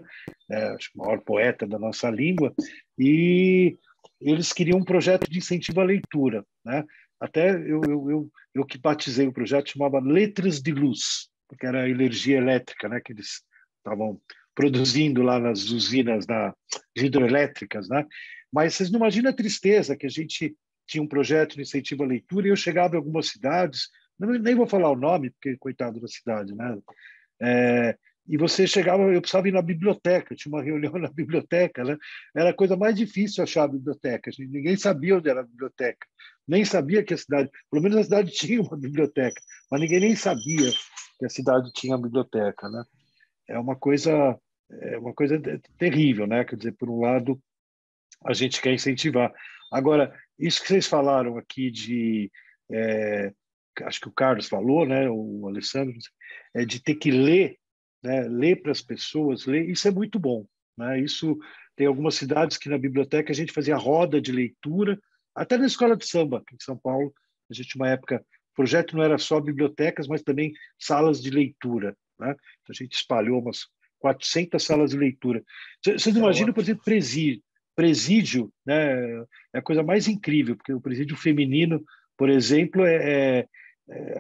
Acho que o maior poeta da nossa língua. E eles queriam um projeto de incentivo à leitura, né? Até eu que batizei o projeto, chamava Letras de Luz, porque era a energia elétrica, né? Que eles estavam produzindo lá nas usinas hidroelétricas, né? Mas vocês não imaginam a tristeza que a gente tinha um projeto de incentivo à leitura e eu chegava em algumas cidades, nem vou falar o nome, porque coitado da cidade, né? E você chegava, eu precisava ir na biblioteca, tinha uma reunião na biblioteca, né? Era a coisa mais difícil achar a biblioteca, ninguém sabia onde era a biblioteca, nem sabia que a cidade, pelo menos a cidade tinha uma biblioteca, mas ninguém nem sabia que a cidade tinha uma biblioteca, né? É uma coisa terrível, né? Quer dizer, por um lado, a gente quer incentivar. Agora, isso que vocês falaram aqui acho que o Carlos falou, né? O Alessandro, de ter que ler, né? Ler para as pessoas, ler, isso é muito bom, né? Isso tem algumas cidades que na biblioteca a gente fazia roda de leitura, até na escola de samba, aqui em São Paulo, a gente uma época, o projeto não era só bibliotecas, mas também salas de leitura, né? Então, a gente espalhou umas 400 salas de leitura. Vocês imaginam, por exemplo, presídio, né? É a coisa mais incrível, porque o presídio feminino, por exemplo,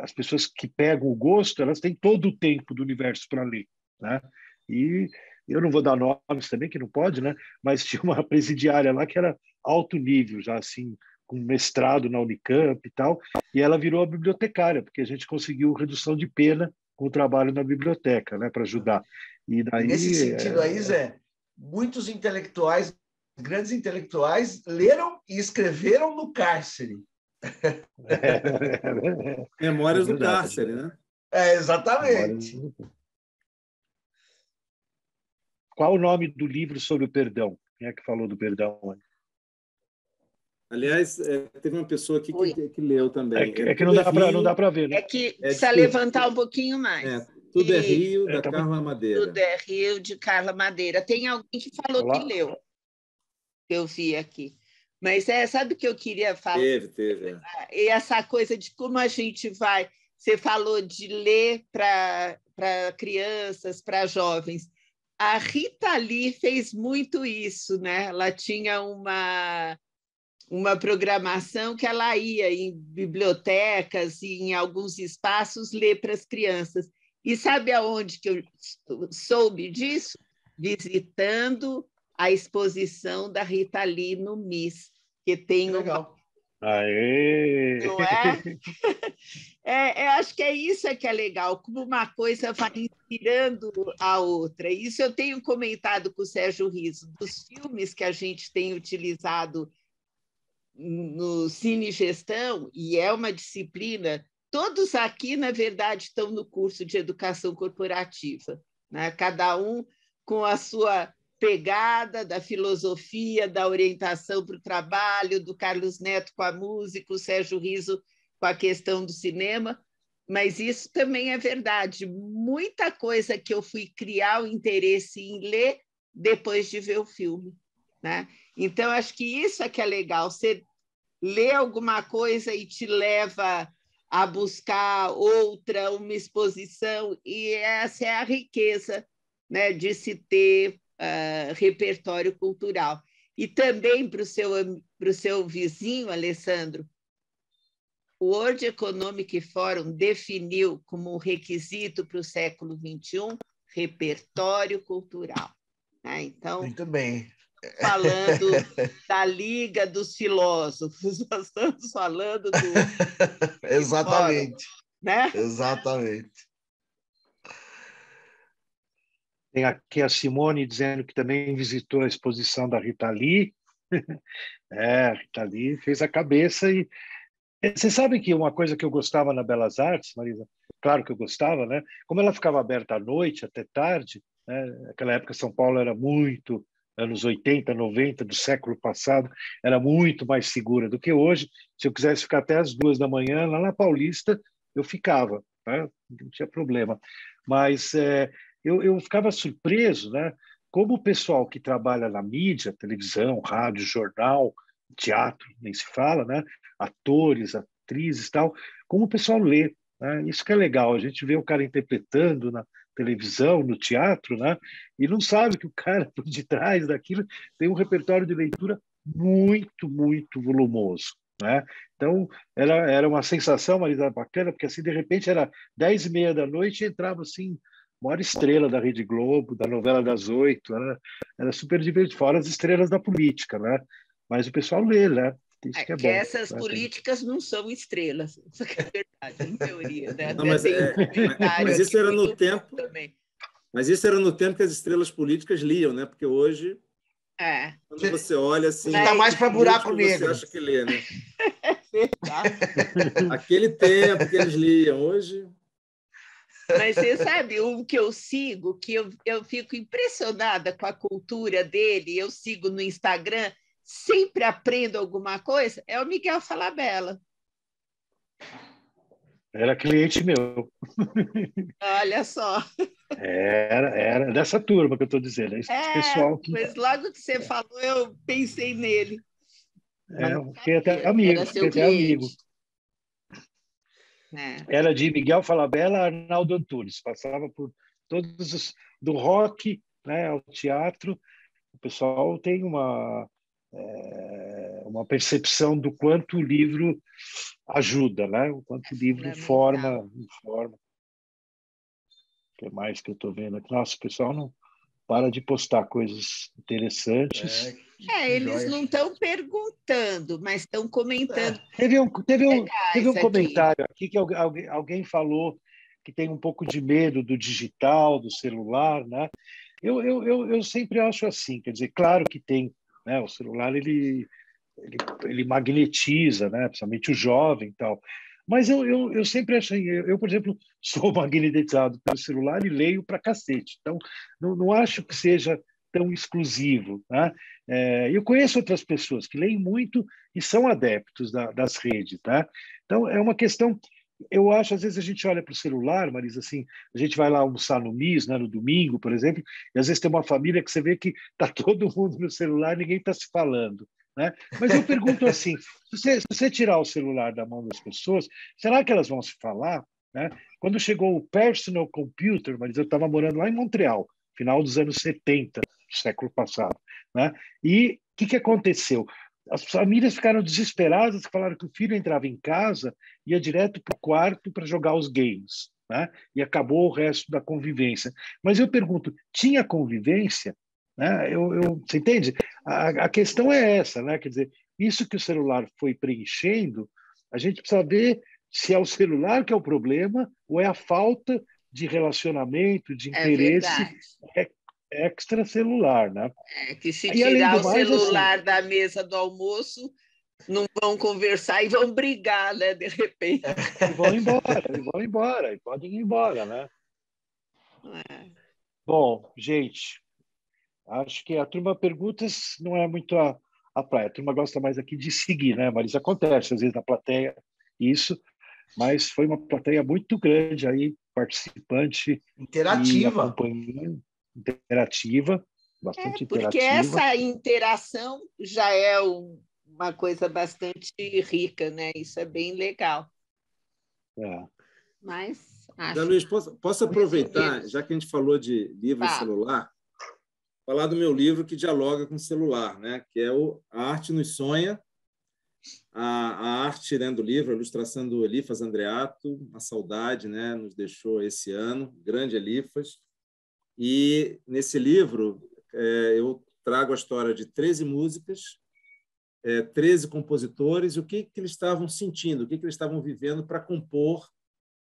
as pessoas que pegam o gosto, elas têm todo o tempo do universo para ler, né? E eu não vou dar nomes também, que não pode, né? Mas tinha uma presidiária lá que era alto nível, já assim, com mestrado na Unicamp e tal, e ela virou a bibliotecária, porque a gente conseguiu redução de pena com o trabalho na biblioteca, né, para ajudar. E nesse sentido aí, Zé, muitos intelectuais, grandes intelectuais, leram e escreveram no cárcere. Memórias do cárcere, né? Exatamente. Qual o nome do livro sobre o perdão? Quem é que falou do perdão? Aliás, teve uma pessoa aqui que leu também. Que não dá para ver, né? É que precisa levantar um pouquinho mais. Tudo é Rio, da Carla Madeira. Tudo é Rio, de Carla Madeira. Tem alguém que falou que leu. Eu vi aqui. Mas sabe o que eu queria falar? Teve. E essa coisa de como a gente vai... Você falou de ler para crianças, para jovens. A Rita Lee fez muito isso, né? Ela tinha uma programação que ela ia em bibliotecas e em alguns espaços ler para as crianças. E sabe aonde que eu soube disso? Visitando a exposição da Rita Lee no MIS, que tem legal. Aê! Não é? Acho que isso que é legal, como uma coisa vai inspirando a outra. Isso eu tenho comentado com o Sérgio Riso, dos filmes que a gente tem utilizado no Cine Gestão, e é uma disciplina, todos aqui, na verdade, estão no curso de educação corporativa, né? Cada um com a sua pegada da filosofia, da orientação para o trabalho, do Carlos Neto com a música, o Sérgio Riso com a questão do cinema, mas isso também é verdade. Muita coisa que eu fui criar o interesse em ler depois de ver o filme, né? Então, acho que isso é que é legal. Você lê alguma coisa e te leva a buscar outra, uma exposição, e essa é a riqueza, né, de se ter repertório cultural. E também para o seu vizinho, Alessandro, o World Economic Forum definiu como requisito para o século XXI repertório cultural. Né? Então, muito bem. Falando da Liga dos Filósofos, nós estamos falando do... Exatamente. Fórum, né? Exatamente. Tem aqui a Simone dizendo que também visitou a exposição da Rita Lee. A Rita Lee fez a cabeça. E você sabe que uma coisa que eu gostava na Belas Artes, Marisa, claro que eu gostava, né? Como ela ficava aberta à noite, até tarde, né? Naquela época São Paulo era muito, anos 80, 90 do século passado, era muito mais segura do que hoje. Se eu quisesse ficar até as 2 da manhã, lá na Paulista, eu ficava, né? Não tinha problema. Mas eu ficava surpreso, né? Como o pessoal que trabalha na mídia, televisão, rádio, jornal, teatro, nem se fala, né? Atores, atrizes, tal, como o pessoal lê, né? Isso que é legal, a gente vê o cara interpretando na televisão, no teatro, né? E não sabe que o cara por detrás daquilo tem um repertório de leitura muito, muito volumoso, né? Então, era uma sensação, Marisa, bacana, porque assim, de repente, era 10h30 da noite e entrava assim, maior estrela da Rede Globo, da novela das 8, era super divertido, fora as estrelas da política, né? Mas o pessoal lê, né? Isso que é bom. Essas políticas não são estrelas, isso que é verdade, em teoria, né? Não, mas isso era no tempo também. Mas isso era no tempo que as estrelas políticas liam, né? Porque hoje, quando você olha assim, está mais para buraco negro. Você acha que lê, né? É verdade. Aquele tempo que eles liam, hoje. Mas você sabe, um que eu sigo, que eu fico impressionada com a cultura dele, eu sigo no Instagram, sempre aprendo alguma coisa, é o Miguel Falabella. Era cliente meu. Olha só. Era dessa turma que eu estou dizendo. Esse pessoal que... Mas logo que você falou, eu pensei nele. Fiquei até amigo. Era de Miguel Falabella a Arnaldo Antunes. Passava por todos os... Do rock, né, ao teatro. O pessoal tem uma percepção do quanto o livro ajuda, né? O quanto o livro forma. O que mais que eu estou vendo aqui? Nossa, o pessoal não para de postar coisas interessantes. Eles não estão perguntando, mas estão comentando. Teve um comentário aqui que alguém falou que tem um pouco de medo do digital, do celular, né? Eu sempre acho assim, quer dizer, claro que tem, né? O celular ele magnetiza, né? Principalmente o jovem e tal. Mas eu sempre achei, eu, por exemplo, sou magnetizado pelo celular e leio pra cacete. Então, não acho que seja tão exclusivo, né? Eu conheço outras pessoas que leem muito e são adeptos das redes, né? Então, é uma questão... Eu acho, às vezes, a gente olha para o celular, Marisa, assim, a gente vai lá almoçar no MIS, né, no domingo, por exemplo, e às vezes tem uma família que você vê que está todo mundo no celular, ninguém está se falando. Né? Mas eu pergunto assim, se você tirar o celular da mão das pessoas, será que elas vão se falar? Né? Quando chegou o personal computer, mas eu estava morando lá em Montreal, final dos anos 70, do século passado. Né? E o que aconteceu? As famílias ficaram desesperadas, falaram que o filho entrava em casa, ia direto para o quarto para jogar os games. Né? E acabou o resto da convivência. Mas eu pergunto, tinha convivência? Né? Você entende? A questão é essa, né? Quer dizer, isso que o celular foi preenchendo, a gente precisa ver se é o celular que é o problema ou é a falta de relacionamento, de interesse extracelular, né? Que se tirar o celular da mesa do almoço, não vão conversar e vão brigar, né, de repente. E vão embora, e podem ir embora, né? É. Bom, gente, acho que a turma perguntas não é muito a praia. A turma gosta mais aqui de seguir, né, Marisa? Acontece, às vezes, na plateia, isso, mas foi uma plateia muito grande aí, participante e Interativa. acompanhando, interativa, bastante Porque interativa. essa interação já é uma coisa bastante rica, né? Isso é bem legal. É. Mas Zé acho Luiz, posso aproveitar, já que a gente falou de livro e Fala. celular, falar do meu livro que dialoga com o celular, né? Que é A Arte nos Sonha, a arte, né, do livro, a ilustração do Elifas Andreato, a saudade, né, nos deixou esse ano, grande Elifas. E nesse livro eu trago a história de 13 músicas, 13 compositores, e o que eles estavam sentindo, o que eles estavam vivendo para compor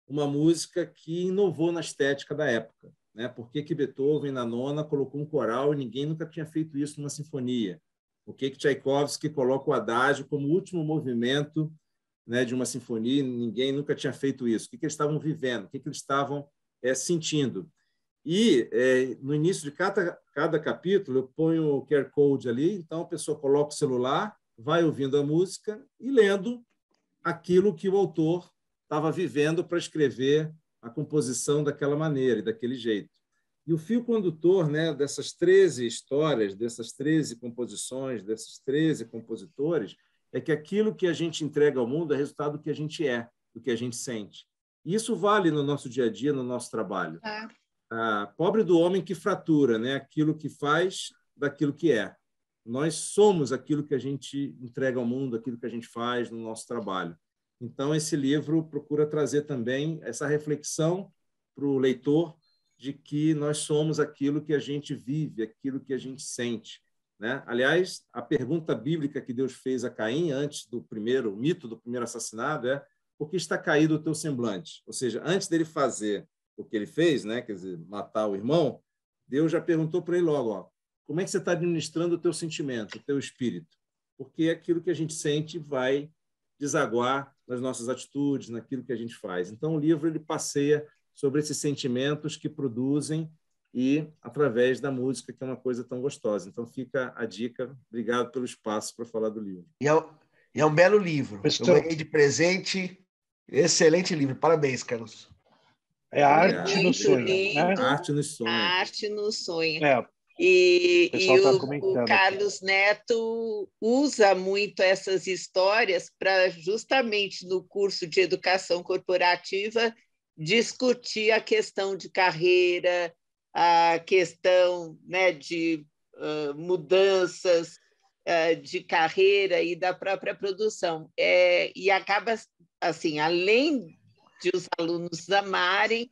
uma música que inovou na estética da época, né? Por que Beethoven, na nona, colocou um coral e ninguém nunca tinha feito isso numa sinfonia? Por que Tchaikovsky coloca o adágio como último movimento, né, de uma sinfonia e ninguém nunca tinha feito isso? O que eles estavam vivendo? O que eles estavam sentindo? E no início de cada capítulo eu ponho o QR Code ali, então a pessoa coloca o celular, vai ouvindo a música e lendo aquilo que o autor estava vivendo para escrever a composição daquela maneira e daquele jeito. E o fio condutor, né, dessas 13 histórias, dessas 13 composições, desses 13 compositores, é que aquilo que a gente entrega ao mundo é resultado do que a gente é, do que a gente sente. E isso vale no nosso dia a dia, no nosso trabalho. Pobre do homem que fratura, né, aquilo que faz daquilo que é. Nós somos aquilo que a gente entrega ao mundo, aquilo que a gente faz no nosso trabalho. Então, esse livro procura trazer também essa reflexão para o leitor de que nós somos aquilo que a gente vive, aquilo que a gente sente, né? Aliás, a pergunta bíblica que Deus fez a Caim antes do mito do primeiro assassinato é: por que está caído o teu semblante? Ou seja, antes dele fazer o que ele fez, né, quer dizer, matar o irmão, Deus já perguntou para ele logo, ó, como é que você está administrando o teu sentimento, o teu espírito? Porque aquilo que a gente sente vai desaguar nas nossas atitudes, naquilo que a gente faz. Então, o livro ele passeia sobre esses sentimentos que produzem e através da música, que é uma coisa tão gostosa. Então, fica a dica. Obrigado pelo espaço para falar do livro. E é um belo livro. Eu ganhei de presente. Excelente livro. Parabéns, Carlos. É a arte no sonho, né? A arte no sonho. A arte no sonho. O O Carlos Neto usa muito essas histórias para, justamente no curso de educação corporativa, discutir a questão de carreira, a questão, né, de mudanças de carreira e da própria produção. E acaba, assim, além de os alunos amarem,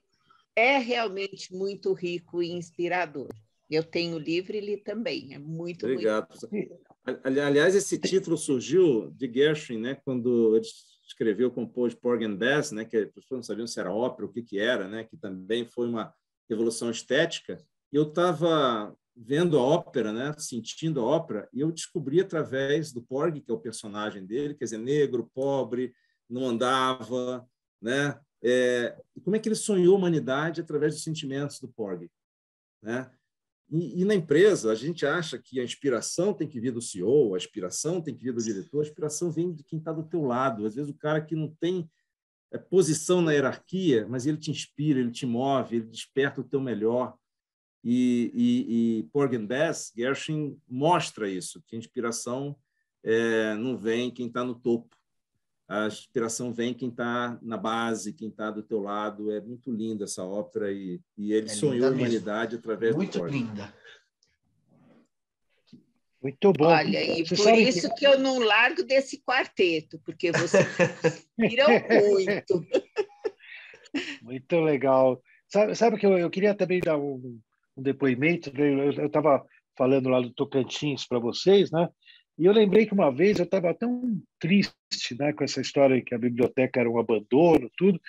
é realmente muito rico e inspirador. Eu tenho o livro e li também. É muito, Obrigado. muito... Aliás, esse título surgiu de Gershwin, né? Quando ele escreveu, compôs Porgy and Bess, né? Que as pessoas não sabiam se era ópera, o que era, né? Que também foi uma revolução estética. E eu estava vendo a ópera, né? Sentindo a ópera, e eu descobri através do Porgy, que é o personagem dele, quer dizer, negro, pobre, não andava, né? Como é que ele sonhou a humanidade através dos sentimentos do Porgy, né? E na empresa, a gente acha que a inspiração tem que vir do CEO, a inspiração tem que vir do diretor, a inspiração vem de quem está do teu lado. Às vezes, o cara que não tem posição na hierarquia, mas ele te inspira, ele te move, ele desperta o teu melhor. E Porgy and Bess, Gershwin mostra isso, que a inspiração não vem quem está no topo. A inspiração vem quem está na base, quem está do teu lado. É muito linda essa ópera e ele sonhou a humanidade através do Porgy. Muito linda. Muito bom. Olha, e por isso que eu não largo desse quarteto, porque vocês inspiram muito. Muito legal. Sabe que eu queria também dar um depoimento. Eu estava falando lá do Tocantins para vocês, né? E eu lembrei que uma vez eu estava tão triste, né, com essa história que a biblioteca era um abandono, tudo,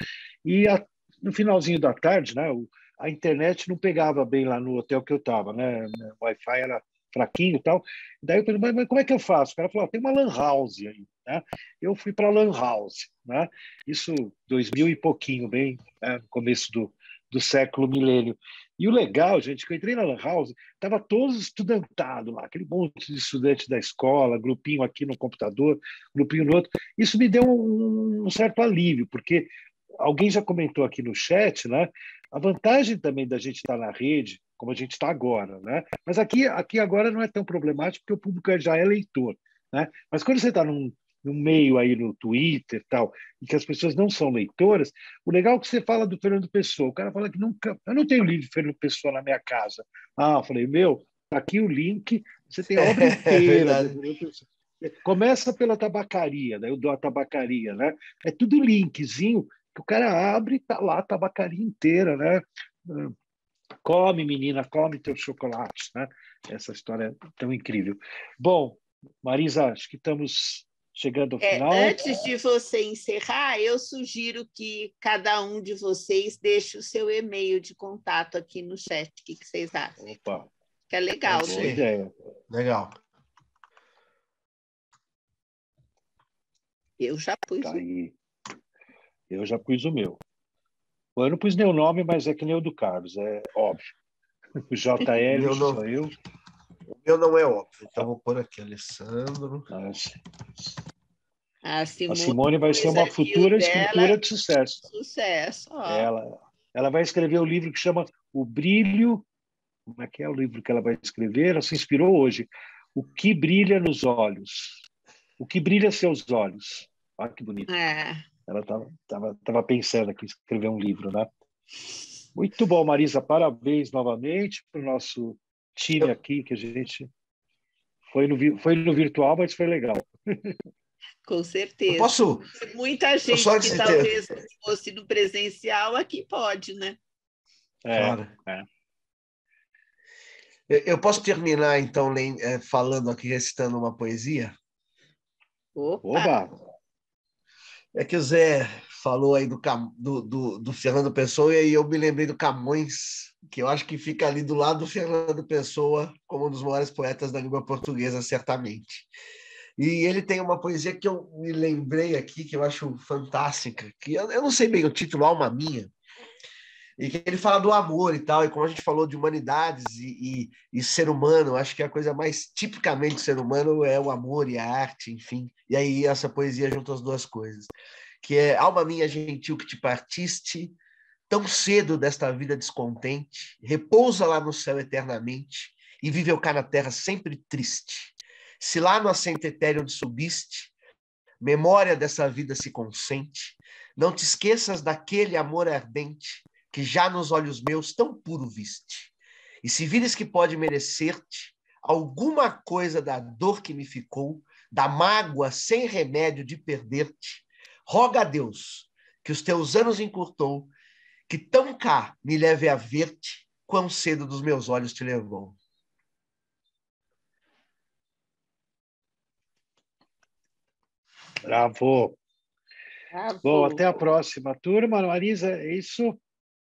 e no finalzinho da tarde, né, a internet não pegava bem lá no hotel que eu estava, né, o Wi-Fi era fraquinho e tal. Daí eu perguntei, mas como é que eu faço? O cara falou, tem uma lan house aí, né? Eu fui para a lan house, né? Isso 2000 e pouquinho, bem, né? No começo do século milênio. E o legal, gente, que eu entrei na lan house, estava todos estudantados lá, aquele monte de estudantes da escola, grupinho aqui no computador, grupinho no outro. Isso me deu um certo alívio, porque alguém já comentou aqui no chat, né? A vantagem também da gente estar na rede, como a gente está agora, né? Mas aqui agora não é tão problemático, porque o público já é leitor, né? Mas quando você está num meio aí no Twitter e tal, e que as pessoas não são leitoras, o legal é que você fala do Fernando Pessoa. O cara fala que nunca... Eu não tenho livro de Fernando Pessoa na minha casa. Ah, eu falei, meu, tá aqui o link, você tem a obra É inteira do verdade. Fernando Pessoa. Começa pela tabacaria, daí eu dou a tabacaria, né? É tudo linkzinho que o cara abre e tá lá a tabacaria inteira, né? Come, menina, come teu chocolate, né? Essa história é tão incrível. Bom, Marisa, acho que estamos chegando ao final. Antes de você encerrar, eu sugiro que cada um de vocês deixe o seu e-mail de contato aqui no chat. O que vocês acham? Opa, Que é legal, Pode boa né? ser. ideia. Legal. Eu já pus Tá o... aí. Eu já pus o meu. Eu não pus nem o nome, mas é que nem o do Carlos, é óbvio. O O JL meu não, sou eu. o meu não é óbvio. Então, vou pôr aqui, Alessandro. A A Simone Simone vai ser pôs uma aqui o futura dela, escritora de sucesso. sucesso. Ó. Ela vai escrever o livro que chama O Brilho. Como é que é o livro que ela vai escrever? Ela se inspirou hoje. O que brilha nos olhos. O que brilha seus olhos. Olha que bonito. É. Ela estava pensando aqui em escrever um livro, né? Muito bom, Marisa. Parabéns novamente para o nosso time Eu, aqui, que a gente foi no virtual, mas foi legal. Com eu certeza. posso, Muita eu só gente antes que de ter, talvez não fosse no presencial, aqui pode, né? É, claro. é. Eu posso terminar, então, falando aqui, recitando uma poesia? Opa! Oba! É que o Zé falou aí do Fernando Pessoa e aí eu me lembrei do Camões, que eu acho que fica ali do lado do Fernando Pessoa como um dos maiores poetas da língua portuguesa, certamente. E ele tem uma poesia que eu me lembrei aqui, que eu acho fantástica, que eu não sei bem o título, Alma Minha, e que ele fala do amor e tal, e como a gente falou de humanidades e ser humano, acho que a coisa mais tipicamente ser humano é o amor e a arte, enfim. E aí essa poesia junta as duas coisas, que é alma minha gentil que te partiste, tão cedo desta vida descontente, repousa lá no céu eternamente e vive eu cá na terra sempre triste. Se lá no assento etéreo onde subiste, memória dessa vida se consente, não te esqueças daquele amor ardente que já nos olhos meus tão puro viste. E se vires que pode merecer-te alguma coisa da dor que me ficou, da mágoa sem remédio de perder-te, roga a Deus que os teus anos encurtou, que tão cá me leve a ver-te, quão cedo dos meus olhos te levou. Bravo! Bom, Bravo! até a próxima turma. Marisa, é isso?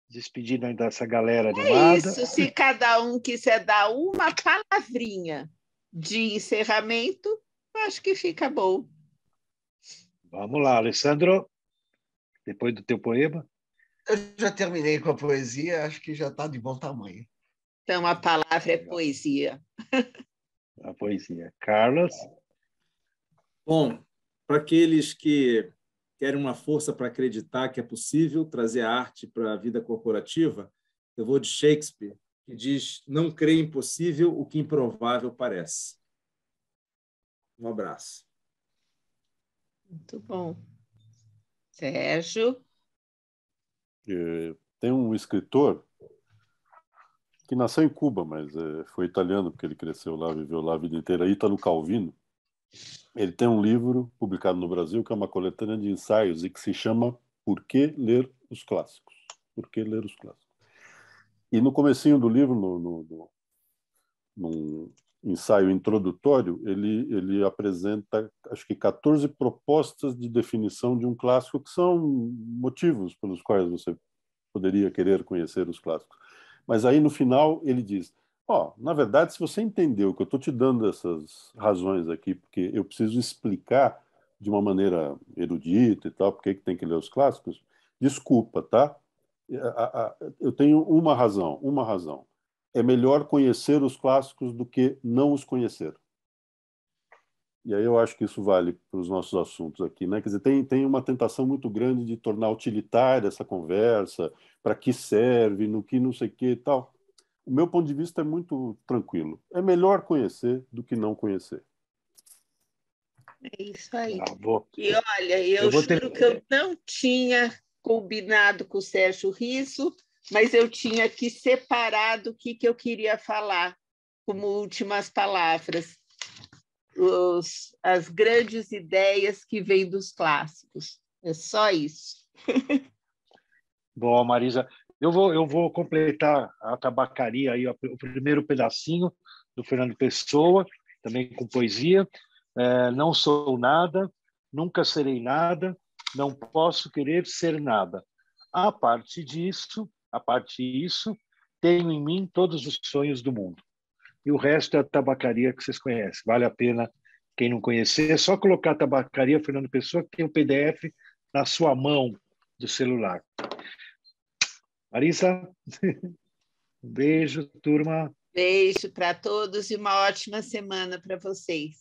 Despedindo aí dessa galera É animada. isso. Se cada um quiser dar uma palavrinha de encerramento, acho que fica bom. Vamos lá, Alessandro, depois do teu poema. Eu já terminei com a poesia, acho que já está de bom tamanho. Então, a palavra é poesia. A poesia. Carlos. Bom, para aqueles que querem uma força para acreditar que é possível trazer a arte para a vida corporativa, eu vou de Shakespeare, que diz: não creia impossível o que improvável parece. Um abraço. Muito bom. Sérgio? Tem um escritor que nasceu em Cuba, mas foi italiano, porque ele cresceu lá, viveu lá a vida inteira, Ítalo Calvino. Ele tem um livro publicado no Brasil que é uma coletânea de ensaios e que se chama Por que Ler os Clássicos? Por que Ler os Clássicos? E no comecinho do livro, num ensaio introdutório, ele apresenta, acho que 14 propostas de definição de um clássico, que são motivos pelos quais você poderia querer conhecer os clássicos. Mas aí, no final, ele diz: Na verdade, se você entendeu que eu estou te dando essas razões aqui, porque eu preciso explicar de uma maneira erudita e tal, porque que tem que ler os clássicos, desculpa, tá? Eu tenho uma razão, uma razão. É melhor conhecer os clássicos do que não os conhecer. E aí eu acho que isso vale para os nossos assuntos aqui, né? Quer dizer, tem uma tentação muito grande de tornar utilitária essa conversa, para que serve, no que não sei o que e tal. O meu ponto de vista é muito tranquilo. É melhor conhecer do que não conhecer. É isso aí. Bravo. E olha, eu juro que eu não tinha combinado com o Sérgio Risso, mas eu tinha aqui separado o que eu queria falar como últimas palavras. As grandes ideias que vêm dos clássicos. É só isso. Bom, Marisa, eu vou completar a tabacaria aí, o primeiro pedacinho do Fernando Pessoa, também com poesia. Não sou nada, nunca serei nada, não posso querer ser nada. A parte disso, tenho em mim todos os sonhos do mundo. E o resto é a tabacaria que vocês conhecem. Vale a pena, quem não conhecer, é só colocar tabacaria Fernando Pessoa, que tem o PDF na sua mão do celular. Marisa, um beijo, turma. Beijo para todos e uma ótima semana para vocês.